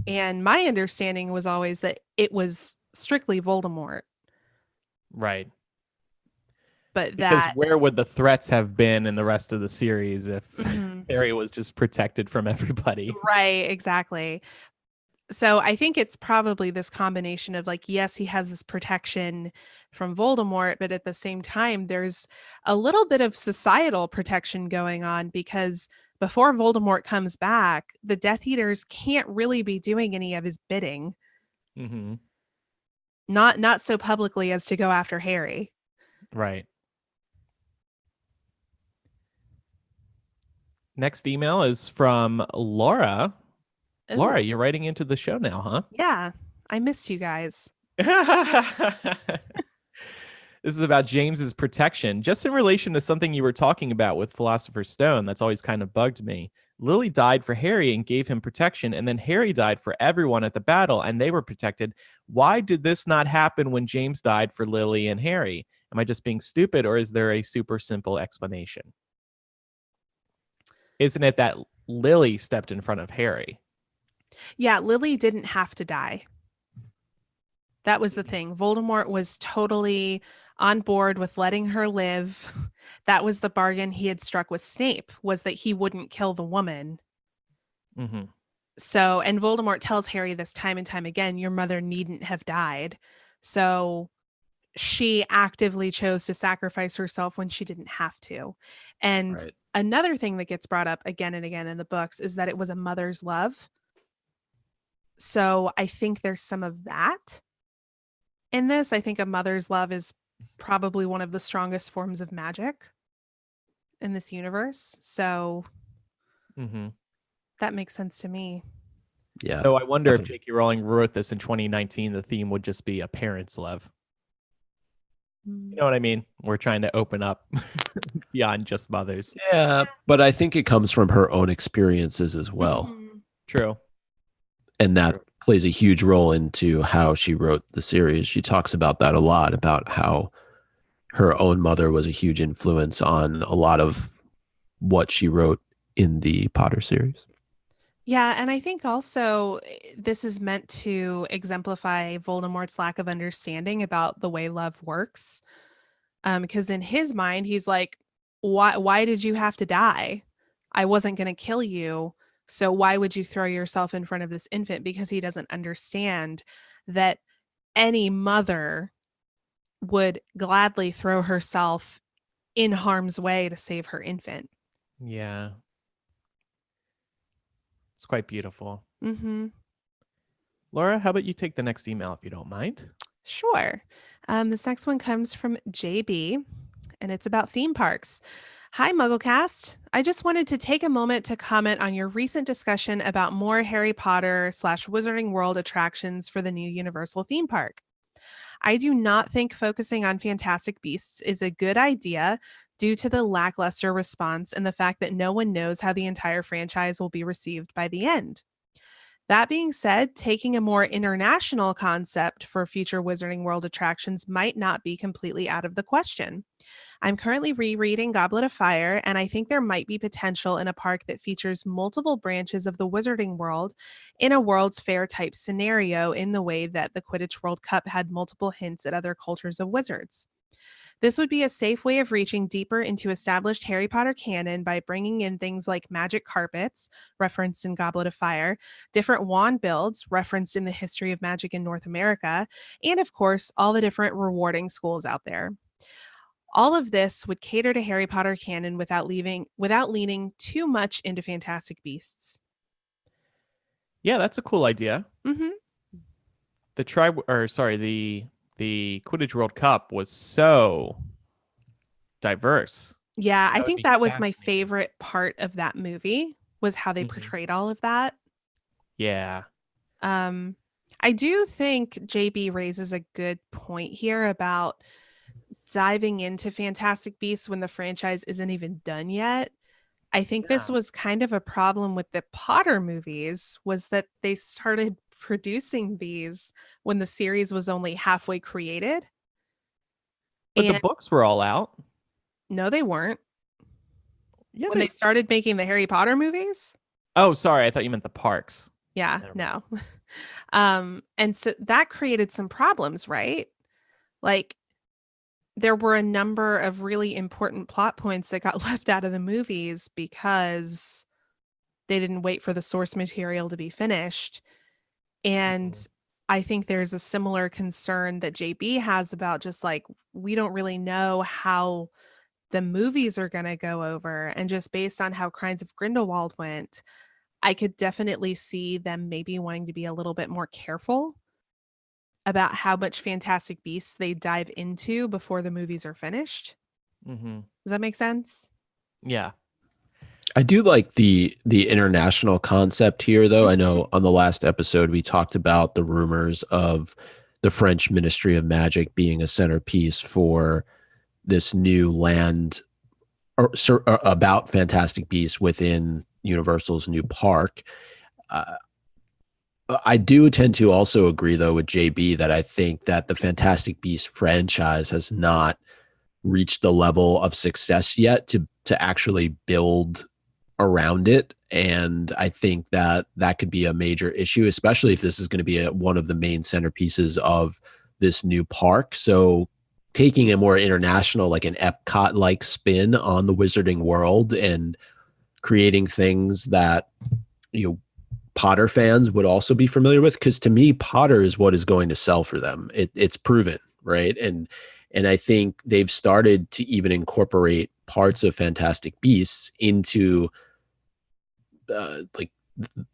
And my understanding was always that it was strictly Voldemort. Right. But because that where would the threats have been in the rest of the series if Harry was just protected from everybody? Right, exactly. So I think it's probably this combination of like, yes, he has this protection from Voldemort, but at the same time, there's a little bit of societal protection going on because before Voldemort comes back, the Death Eaters can't really be doing any of his bidding. Mm-hmm. Not so publicly as to go after Harry. Right. Next email is from Laura. Ooh, Laura, you're writing into the show now, huh? yeah, I missed you guys. This is about James's protection. Just in relation to something you were talking about with Philosopher's Stone, that's always kind of bugged me. Lily died for Harry and gave him protection, and then Harry died for everyone at the battle, and they were protected. Why did this not happen when James died for Lily and Harry? Am I just being stupid, or is there a super simple explanation? Isn't it that Lily stepped in front of Harry? Yeah, Lily didn't have to die. That was the thing. Voldemort was totally on board with letting her live. That was the bargain he had struck with Snape, was that he wouldn't kill the woman. Mm-hmm. So, and Voldemort tells Harry this time and time again, your mother needn't have died. So she actively chose to sacrifice herself when she didn't have to. And Right. another thing that gets brought up again and again in the books is that it was a mother's love. So I think there's some of that in this. I think a mother's love is probably one of the strongest forms of magic in this universe. So Mm-hmm. that makes sense to me. Yeah. So I wonder if definitely. J.K. Rowling wrote this in 2019, the theme would just be a parent's love. You know what I mean? We're trying to open up beyond just mothers. Yeah, but I think it comes from her own experiences as well. Mhm. True. And that plays a huge role into how she wrote the series. She talks about that a lot, about how her own mother was a huge influence on a lot of what she wrote in the Potter series. Yeah, and I think also this is meant to exemplify Voldemort's lack of understanding about the way love works. Because in his mind, he's like, why did you have to die? I wasn't going to kill you. So why would you throw yourself in front of this infant? Because he doesn't understand that any mother would gladly throw herself in harm's way to save her infant. Yeah. It's quite beautiful. Mm-hmm. Laura, how about you take the next email if you don't mind? Sure. This next one comes from JB, and it's about theme parks. Hi, MuggleCast. I just wanted to take a moment to comment on your recent discussion about more Harry Potter / Wizarding World attractions for the new Universal theme park. I do not think focusing on Fantastic Beasts is a good idea due to the lackluster response and the fact that no one knows how the entire franchise will be received by the end. That being said, taking a more international concept for future Wizarding World attractions might not be completely out of the question. I'm currently rereading Goblet of Fire, and I think there might be potential in a park that features multiple branches of the Wizarding World in a World's Fair type scenario, in the way that the Quidditch World Cup had multiple hints at other cultures of wizards. This would be a safe way of reaching deeper into established Harry Potter canon by bringing in things like magic carpets, referenced in Goblet of Fire, different wand builds, referenced in the history of magic in North America, and of course, all the different rewarding schools out there. All of this would cater to Harry Potter canon without leaning too much into Fantastic Beasts. Yeah, that's a cool idea. Mm-hmm. The Quidditch World Cup was so diverse. Yeah, I That would think be that was my fascinating. favorite part of that movie, was how they Mhm. portrayed all of that. Yeah. I do think JB raises a good point here about diving into Fantastic Beasts when the franchise isn't even done yet. I think this Yeah. was kind of a problem with the Potter movies, was that they started producing these when the series was only halfway created. But the And books were all out. no, they weren't. Yeah. When they started making the Harry Potter movies? Oh, sorry. I thought you meant the parks. Yeah, Never no. And so that created some problems, right? Like, there were a number of really important plot points that got left out of the movies because they didn't wait for the source material to be finished. And I think there's a similar concern that JB has about just like, we don't really know how the movies are going to go over. And just based on how Crimes of Grindelwald went, I could definitely see them maybe wanting to be a little bit more careful about how much Fantastic Beasts they dive into before the movies are finished. Mm-hmm. Does that make sense? Yeah. I do like the international concept here, though. I know on the last episode we talked about the rumors of the French Ministry of Magic being a centerpiece for this new land about Fantastic Beasts within Universal's new park. I do tend to also agree, though, with JB that I think that the Fantastic Beasts franchise has not reached the level of success yet to actually build around it. And I think that that could be a major issue, especially if this is going to be one of the main centerpieces of this new park. So taking a more international, like an Epcot-like spin on the Wizarding World and creating things that, you know, Potter fans would also be familiar with, because to me, Potter is what is going to sell for them. It's proven, right? And I think they've started to even incorporate parts of Fantastic Beasts into like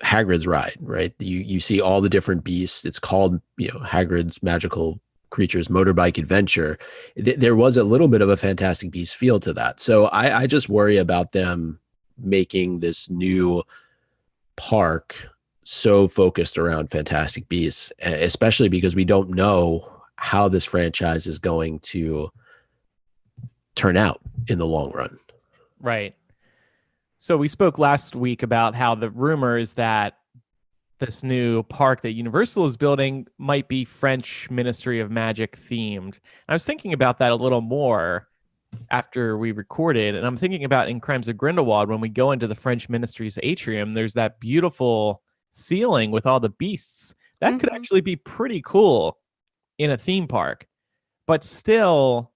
Hagrid's ride, right? You see all the different beasts. It's called, you know, Hagrid's Magical Creatures Motorbike Adventure. There was a little bit of a Fantastic Beasts feel to that. So I just worry about them making this new park so focused around Fantastic Beasts, especially because we don't know how this franchise is going to turn out in the long run. Right. So we spoke last week about how the rumor is that this new park that Universal is building might be French Ministry of Magic themed. I was thinking about that a little more after we recorded, and I'm thinking about in Crimes of Grindelwald, when we go into the French Ministry's atrium, there's that beautiful ceiling with all the beasts. That could actually be pretty cool in a theme park, but still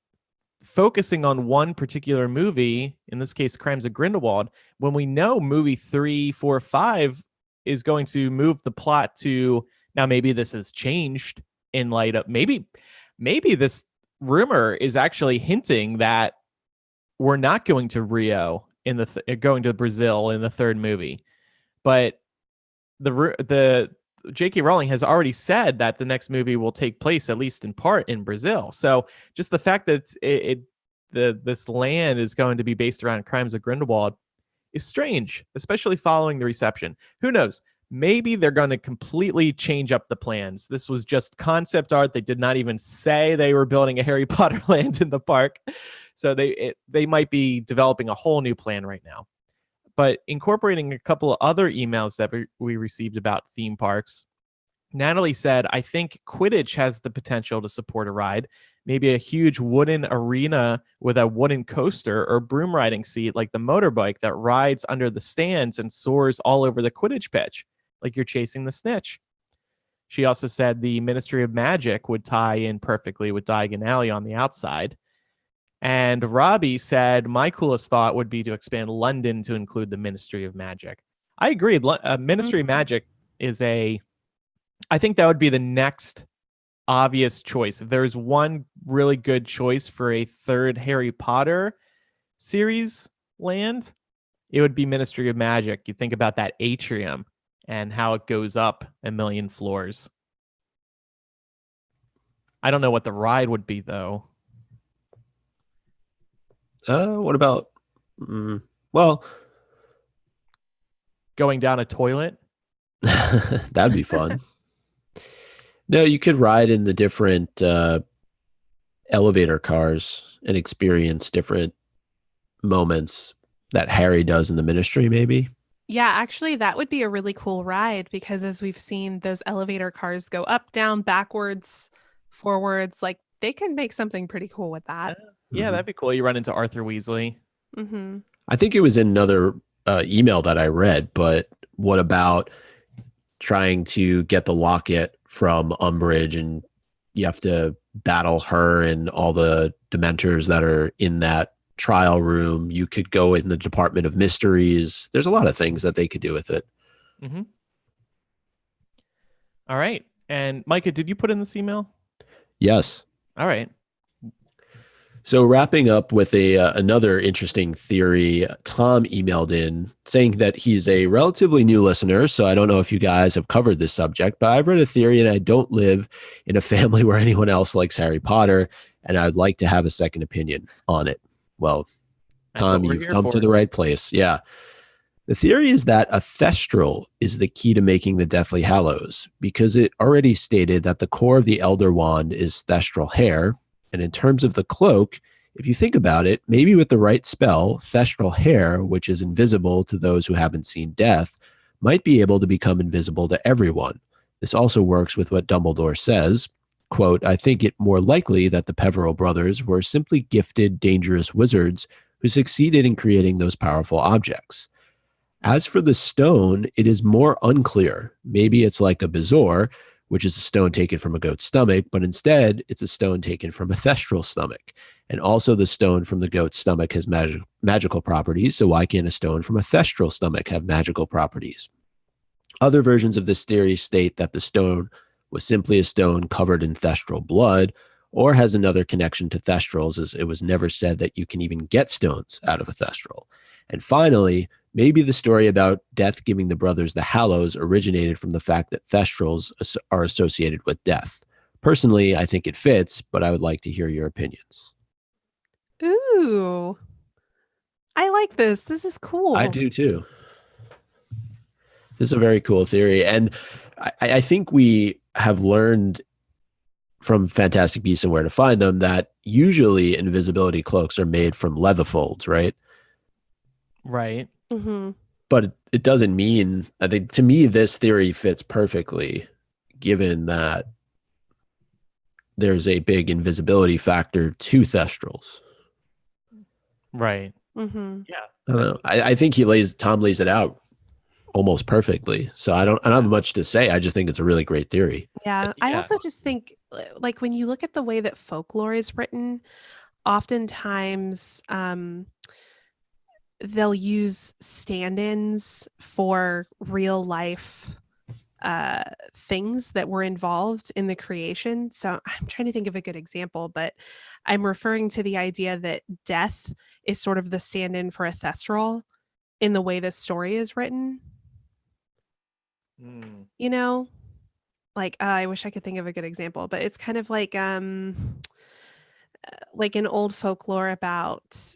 focusing on one particular movie, in this case, Crimes of Grindelwald, when we know movie 3, 4, 5 is going to move the plot to, now maybe this has changed in light of, maybe this rumor is actually hinting that we're not going to Rio in going to Brazil in the third movie, but the J.K. Rowling has already said that the next movie will take place, at least in part, in Brazil. So just the fact that this land is going to be based around Crimes of Grindelwald is strange, especially following the reception. Who knows? Maybe they're going to completely change up the plans. This was just concept art. They did not even say they were building a Harry Potter land in the park. So they might be developing a whole new plan right now. But incorporating a couple of other emails that we received about theme parks, Natalie said, I think Quidditch has the potential to support a ride. Maybe a huge wooden arena with a wooden coaster or broom riding seat like the motorbike that rides under the stands and soars all over the Quidditch pitch, like you're chasing the snitch. She also said the Ministry of Magic would tie in perfectly with Diagon Alley on the outside. And Robbie said, my coolest thought would be to expand London to include the Ministry of Magic. I agreed. Ministry of Magic is I think that would be the next obvious choice. If there's one really good choice for a third Harry Potter series land, it would be Ministry of Magic. You think about that atrium and how it goes up a million floors. I don't know what the ride would be, though. What about, well, going down a toilet? That'd be fun. No, you could ride in the different elevator cars and experience different moments that Harry does in the Ministry, maybe. Yeah, actually, that would be a really cool ride, because as we've seen, those elevator cars go up, down, backwards, forwards. Like, they can make something pretty cool with that. Yeah, that'd be cool. You run into Arthur Weasley. Mm-hmm. I think it was in another email that I read, but what about trying to get the locket from Umbridge, and you have to battle her and all the Dementors that are in that trial room? You could go in the Department of Mysteries. There's a lot of things that they could do with it. Mm-hmm. All right. And Micah, did you put in this email? Yes. All right. So wrapping up with another interesting theory, Tom emailed in saying that he's a relatively new listener. So I don't know if you guys have covered this subject, but I've read a theory and I don't live in a family where anyone else likes Harry Potter, and I'd like to have a second opinion on it. Well, That's what Tom, we're you've here come for. to the right place. Yeah. The theory is that a thestral is the key to making the Deathly Hallows because it already stated that the core of the Elder Wand is thestral hair. And in terms of the cloak, if you think about it, maybe with the right spell, thestral hair, which is invisible to those who haven't seen death, might be able to become invisible to everyone. This also works with what Dumbledore says. Quote, I think it more likely that the Peverell brothers were simply gifted, dangerous wizards who succeeded in creating those powerful objects. As for the stone, it is more unclear. Maybe it's like a bezoar, which is a stone taken from a goat's stomach, but instead it's a stone taken from a thestral stomach. And also the stone from the goat's stomach has magical properties, so why can't a stone from a thestral stomach have magical properties? Other versions of this theory state that the stone was simply a stone covered in thestral blood, or has another connection to thestrals, as it was never said that you can even get stones out of a thestral. And finally, maybe the story about death giving the brothers the Hallows originated from the fact that thestrals are associated with death. Personally, I think it fits, but I would like to hear your opinions. Ooh. I like this. This is cool. I do too. This is a very cool theory. And I think we have learned from Fantastic Beasts and Where to Find Them that usually invisibility cloaks are made from leather folds, right? Right. Mm-hmm. But it doesn't mean, I think to me, this theory fits perfectly given that there's a big invisibility factor to thestrals. Right. Mm-hmm. Yeah. I don't know. I think Tom lays it out almost perfectly. So I don't have much to say. I just think it's a really great theory. Yeah. I Yeah. also just think, like, when you look at the way that folklore is written, oftentimes they'll use stand-ins for real life things that were involved in the creation. So I'm trying to think of a good example, but I'm referring to the idea that death is sort of the stand-in for a thestral in the way this story is written. You know, I wish I could think of a good example, but it's kind of like an old folklore about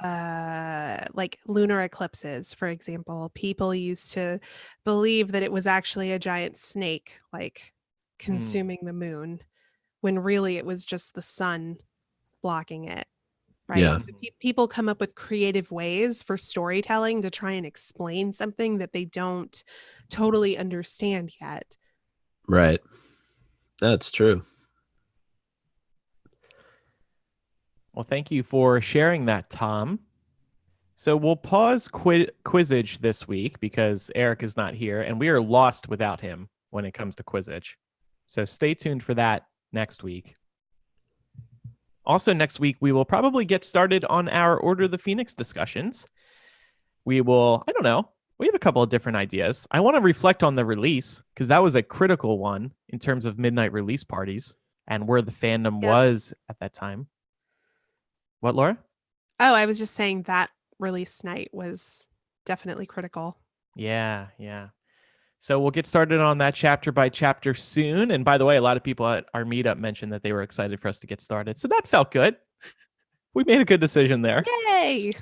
like lunar eclipses, for example. People used to believe that it was actually a giant snake consuming the moon, when really it was just the sun blocking it, right? Yeah. So people come up with creative ways for storytelling to try and explain something that they don't totally understand yet. Right. That's true. Well, thank you for sharing that, Tom. So we'll pause Quizzage this week because Eric is not here, and we are lost without him when it comes to Quizzage. So stay tuned for that next week. Also, next week, we will probably get started on our Order of the Phoenix discussions. We will, I don't know, we have a couple of different ideas. I want to reflect on the release because that was a critical one in terms of midnight release parties and where the fandom was at that time. What, Laura? Oh, I was just saying that release night was definitely critical. Yeah. So we'll get started on that chapter by chapter soon. And by the way, a lot of people at our meetup mentioned that they were excited for us to get started. So that felt good. We made a good decision there. Yay!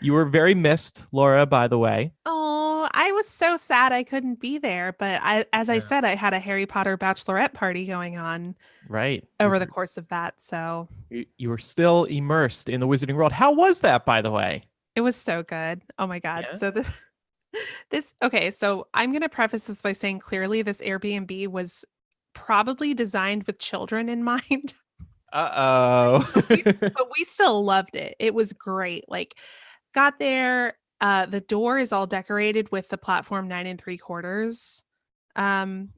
You were very missed, Laura, by the way. Oh, I was so sad I couldn't be there. But I said, I had a Harry Potter bachelorette party going on Right. over the course of that. So You were still immersed in the wizarding world. How was that, by the way? it was so good. Oh my God. Yeah? So okay. So I'm going to preface this by saying clearly this Airbnb was probably designed with children in mind. Uh-oh. but we still loved it. It was great. Got there, the door is all decorated with the platform 9 3/4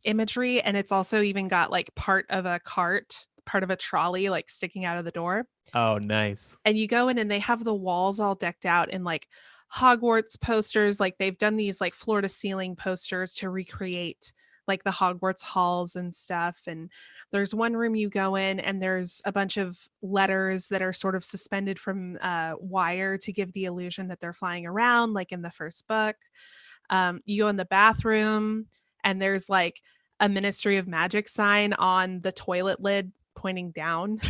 imagery, and it's also even got part of a cart, part of a trolley sticking out of the door. Oh, nice. And you go in and they have the walls all decked out in Hogwarts posters. They've done these floor to ceiling posters to recreate like the Hogwarts halls and stuff. And there's one room you go in and there's a bunch of letters that are sort of suspended from wire to give the illusion that they're flying around, like in the first book. You go in the bathroom and there's like a Ministry of Magic sign on the toilet lid pointing down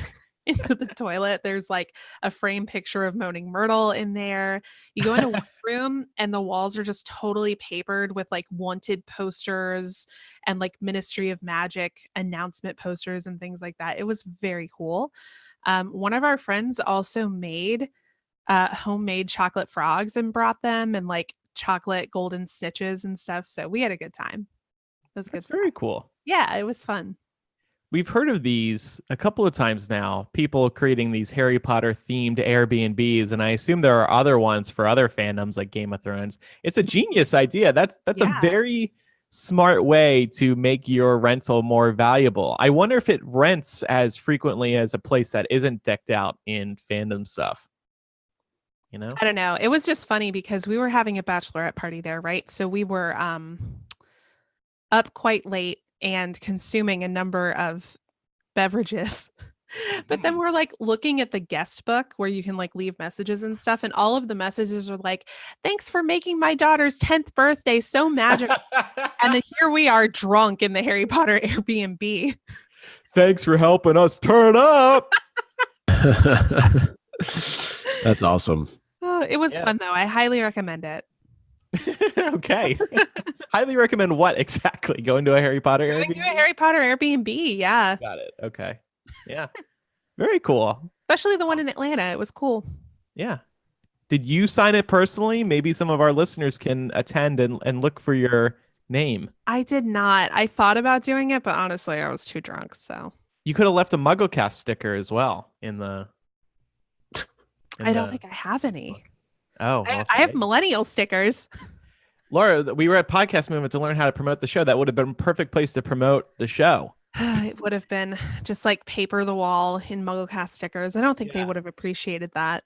into the toilet. There's like a frame picture of Moaning Myrtle in there. You go into one room and the walls are just totally papered with like wanted posters and like Ministry of Magic announcement posters and things like that. It was very cool. One of our friends also made homemade chocolate frogs and brought them, and like chocolate golden snitches and stuff. So we had a good time. It was That's good very stuff. cool. Yeah, it was fun. We've heard of these a couple of times now, people creating these Harry Potter themed Airbnbs, and I assume there are other ones for other fandoms like Game of Thrones. It's a genius idea. That's Yeah. a very smart way to make your rental more valuable. I wonder if it rents as frequently as a place that isn't decked out in fandom stuff. You know? I don't know. It was just funny because we were having a bachelorette party there, right? So we were up quite late and consuming a number of beverages. But then we're like looking at the guest book where you can like leave messages and stuff, and all of the messages are like, "Thanks for making my daughter's 10th birthday so magical." And then here we are drunk in the Harry Potter Airbnb. Thanks for helping us turn up. That's awesome. Oh, it was Yeah. fun though. I highly recommend it. Okay. Highly recommend what exactly? Going to a Harry Potter Going Airbnb? to a Harry Potter Airbnb, yeah. Got it. Okay. Yeah. Very cool. Especially the one in Atlanta. It was cool. Yeah. Did you sign it personally? Maybe some of our listeners can attend and look for your name. I did not. I thought about doing it, but honestly, I was too drunk. So You could have left a MuggleCast sticker as well in the. I don't think I have any. Oh, I have millennial stickers. Laura, we were at Podcast Movement to learn how to promote the show. That would have been a perfect place to promote the show. It would have been just like paper the wall in MuggleCast stickers. I don't think they would have appreciated that.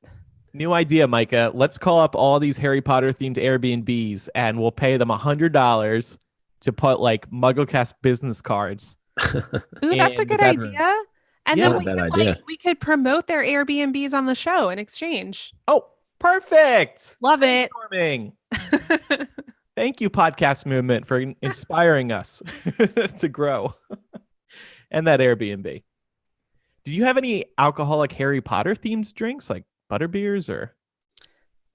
New idea, Micah. Let's call up all these Harry Potter themed Airbnbs and we'll pay them $100 to put like MuggleCast business cards. Ooh, that's a in the good bedroom. idea. And Yeah. then Not a bad idea. we could promote their Airbnbs on the show in exchange. Oh, perfect. Love it. Brainstorming. Thank you, Podcast Movement, for inspiring us to grow. And that Airbnb. Do you have any alcoholic Harry Potter themed drinks like butterbeers or?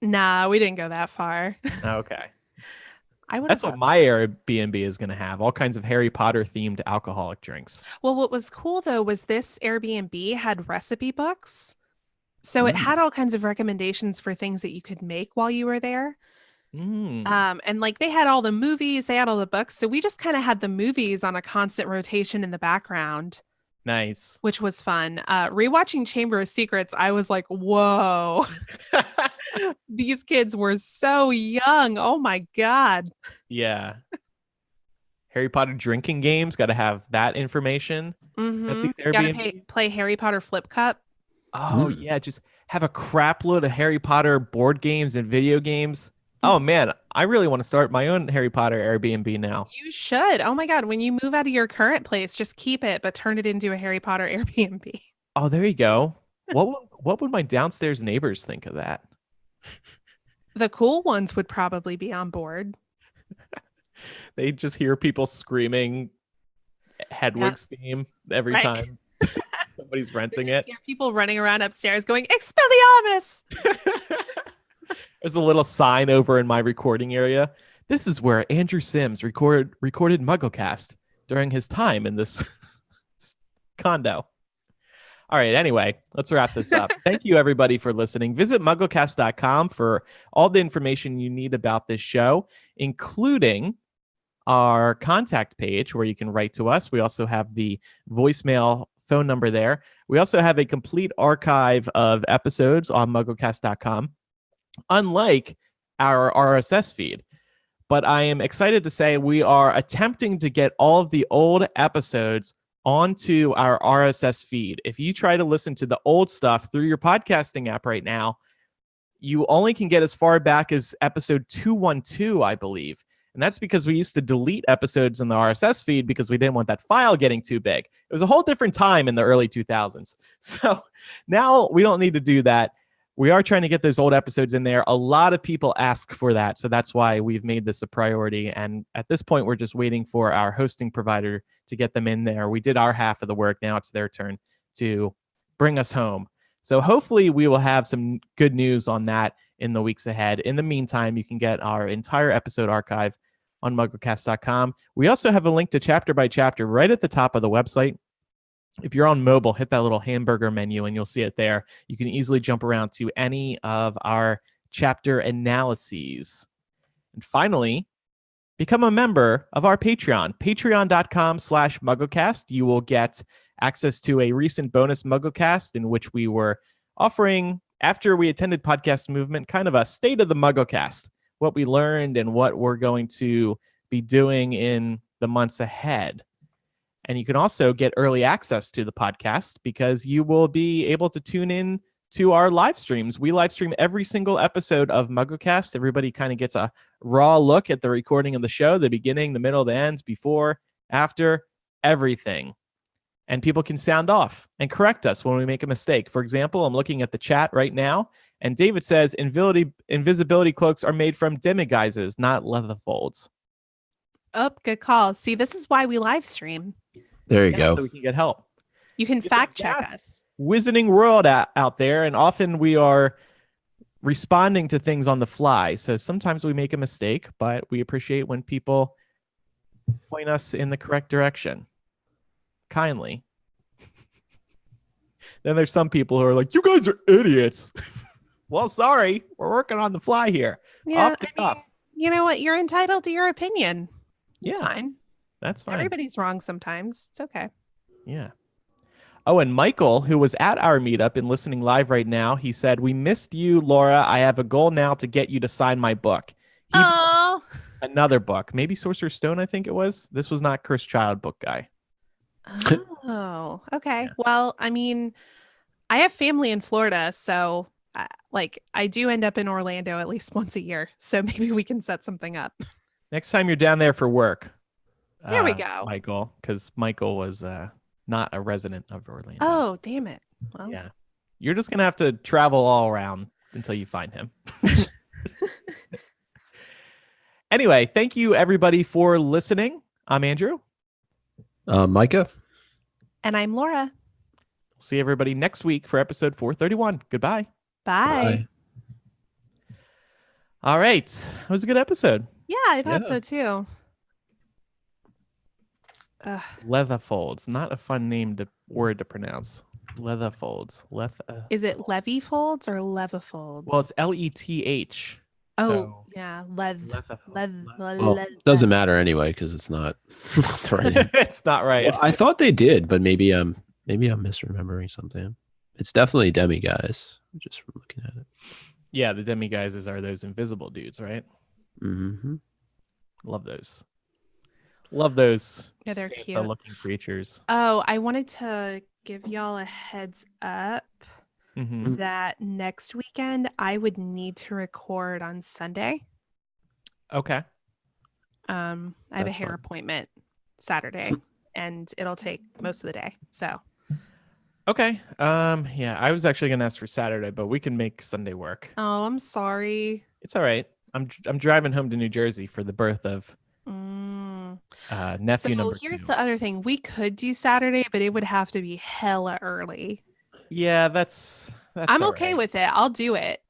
Nah, we didn't go that far. Okay. I would. That's what my Airbnb is going to have. All kinds of Harry Potter themed alcoholic drinks. Well, what was cool though was this Airbnb had recipe books. So it had all kinds of recommendations for things that you could make while you were there. And like they had all the movies, they had all the books. So we just kind of had the movies on a constant rotation in the background. Nice. Which was fun. Rewatching Chamber of Secrets, I was like, whoa, these kids were so young. Oh my God. Yeah. Harry Potter drinking games, got to have that information at these You gotta Airbnb. play Harry Potter Flip Cup. Oh, yeah. Just have a crap load of Harry Potter board games and video games. Oh, man. I really want to start my own Harry Potter Airbnb now. You should. Oh my God. When you move out of your current place, just keep it, but turn it into a Harry Potter Airbnb. Oh, there you go. What would my downstairs neighbors think of that? The cool ones would probably be on board. They just hear people screaming Hedwig's theme every Right. time somebody's renting They just it. hear people running around upstairs going, Expelliarmus! There's a little sign over in my recording area. This is where Andrew Sims recorded MuggleCast during his time in this condo. All right, anyway, let's wrap this up. Thank you, everybody, for listening. Visit MuggleCast.com for all the information you need about this show, including our contact page where you can write to us. We also have the voicemail phone number there. We also have a complete archive of episodes on MuggleCast.com, unlike our RSS feed. But I am excited to say we are attempting to get all of the old episodes onto our RSS feed. If you try to listen to the old stuff through your podcasting app right now, you only can get as far back as episode 212, I believe. And that's because we used to delete episodes in the RSS feed because we didn't want that file getting too big. It was a whole different time in the early 2000s. So now we don't need to do that. We are trying to get those old episodes in there. A lot of people ask for that. So that's why we've made this a priority. And at this point, we're just waiting for our hosting provider to get them in there. We did our half of the work. Now it's their turn to bring us home. So hopefully we will have some good news on that in the weeks ahead. In the meantime, you can get our entire episode archive on MuggleCast.com. We also have a link to chapter by chapter right at the top of the website. If you're on mobile, hit that little hamburger menu and you'll see it there. You can easily jump around to any of our chapter analyses. And finally, become a member of our Patreon, patreon.com/MuggleCast. You will get access to a recent bonus MuggleCast in which we were offering, after we attended Podcast Movement, kind of a state of the MuggleCast, what we learned and what we're going to be doing in the months ahead. And you can also get early access to the podcast because you will be able to tune in to our live streams. We live stream every single episode of MuggleCast. Everybody kind of gets a raw look at the recording of the show, the beginning, the middle, the end, before, after, everything. And people can sound off and correct us when we make a mistake. For example, I'm looking at the chat right now, and David says invisibility cloaks are made from demiguises, not leather folds. Oh, good call. See, this is why we live stream. There you go. So we can get help. You can It's a fact check vast us. Wizarding world out there, and often we are responding to things on the fly. So sometimes we make a mistake, but we appreciate when people point us in the correct direction. Kindly. Then there's some people who are like, you guys are idiots. Well, sorry. We're working on the fly here. Yeah, Off the cuff. you know what? You're entitled to your opinion. It's Yeah, fine. that's fine. Everybody's wrong sometimes. It's okay. Yeah. Oh, and Michael, who was at our meetup and listening live right now, he said, we missed you, Laura. I have a goal now to get you to sign my book. He Oh. another book, maybe Sorcerer's Stone, I think it was. This was not Cursed Child book guy. Oh, okay. Yeah. Well, I mean, I have family in Florida, so I do end up in Orlando at least once a year. So maybe we can set something up. Next time you're down there for work. There we go. Michael, because Michael was not a resident of Orlando. Oh, damn it. Well, Yeah. You're just going to have to travel all around until you find him. Anyway, thank you everybody for listening. I'm Andrew. Micah. And I'm Laura. See everybody next week for episode 431. Goodbye. Bye. All right. It was a good episode. Yeah, I thought Yeah. so too. Leather folds. Not a fun word to pronounce. Leather folds. Is it levy folds or leva folds? Well, it's Leth. oh, yeah. Well, doesn't matter anyway because it's not the right name. It's not right. Well, I thought they did, but maybe I'm misremembering something. It's definitely demiguise, just from looking at it. Yeah, the demiguises are those invisible dudes, right? Mm-hmm. Love those. Love those. Yeah, they're Santa cute. looking creatures. Oh, I wanted to give y'all a heads up Mm-hmm. that next weekend I would need to record on Sunday. Okay. I have a That's hair fine. appointment Saturday and it'll take most of the day. So Okay. Yeah, I was actually gonna ask for Saturday, but we can make Sunday work. oh, I'm sorry. It's all right. I'm driving home to New Jersey for the birth of nephew So number here's 2. the other thing. We could do Saturday, but it would have to be hella early. Yeah, that's I'm all okay right. with it. I'll do it.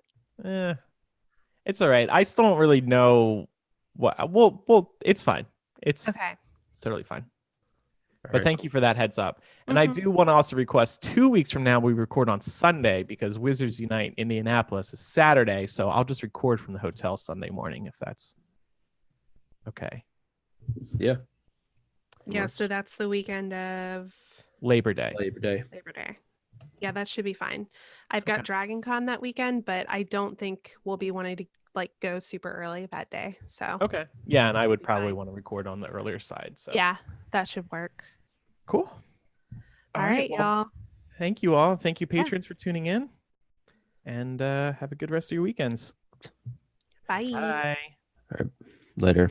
It's all right. I still don't really know what. Well, it's fine. It's Okay. totally fine. But thank you for that heads up. And I Mhm. do want to also request 2 weeks from now we record on Sunday because Wizards Unite Indianapolis is Saturday. So I'll just record from the hotel Sunday morning if that's okay. Yeah. Yeah, Works. so that's the weekend of Labor Day. Labor Day. Labor Day. Yeah, that should be fine. I've got Dragon Con that weekend, but I don't think we'll be wanting to go super early that day. So Okay. Yeah, and I would Be probably fine. want to record on the earlier side. So yeah, that should work. cool. All right, well, y'all. Thank you all. Thank you, Yeah. patrons, for tuning in. And have a good rest of your weekends. Bye. Bye. Later.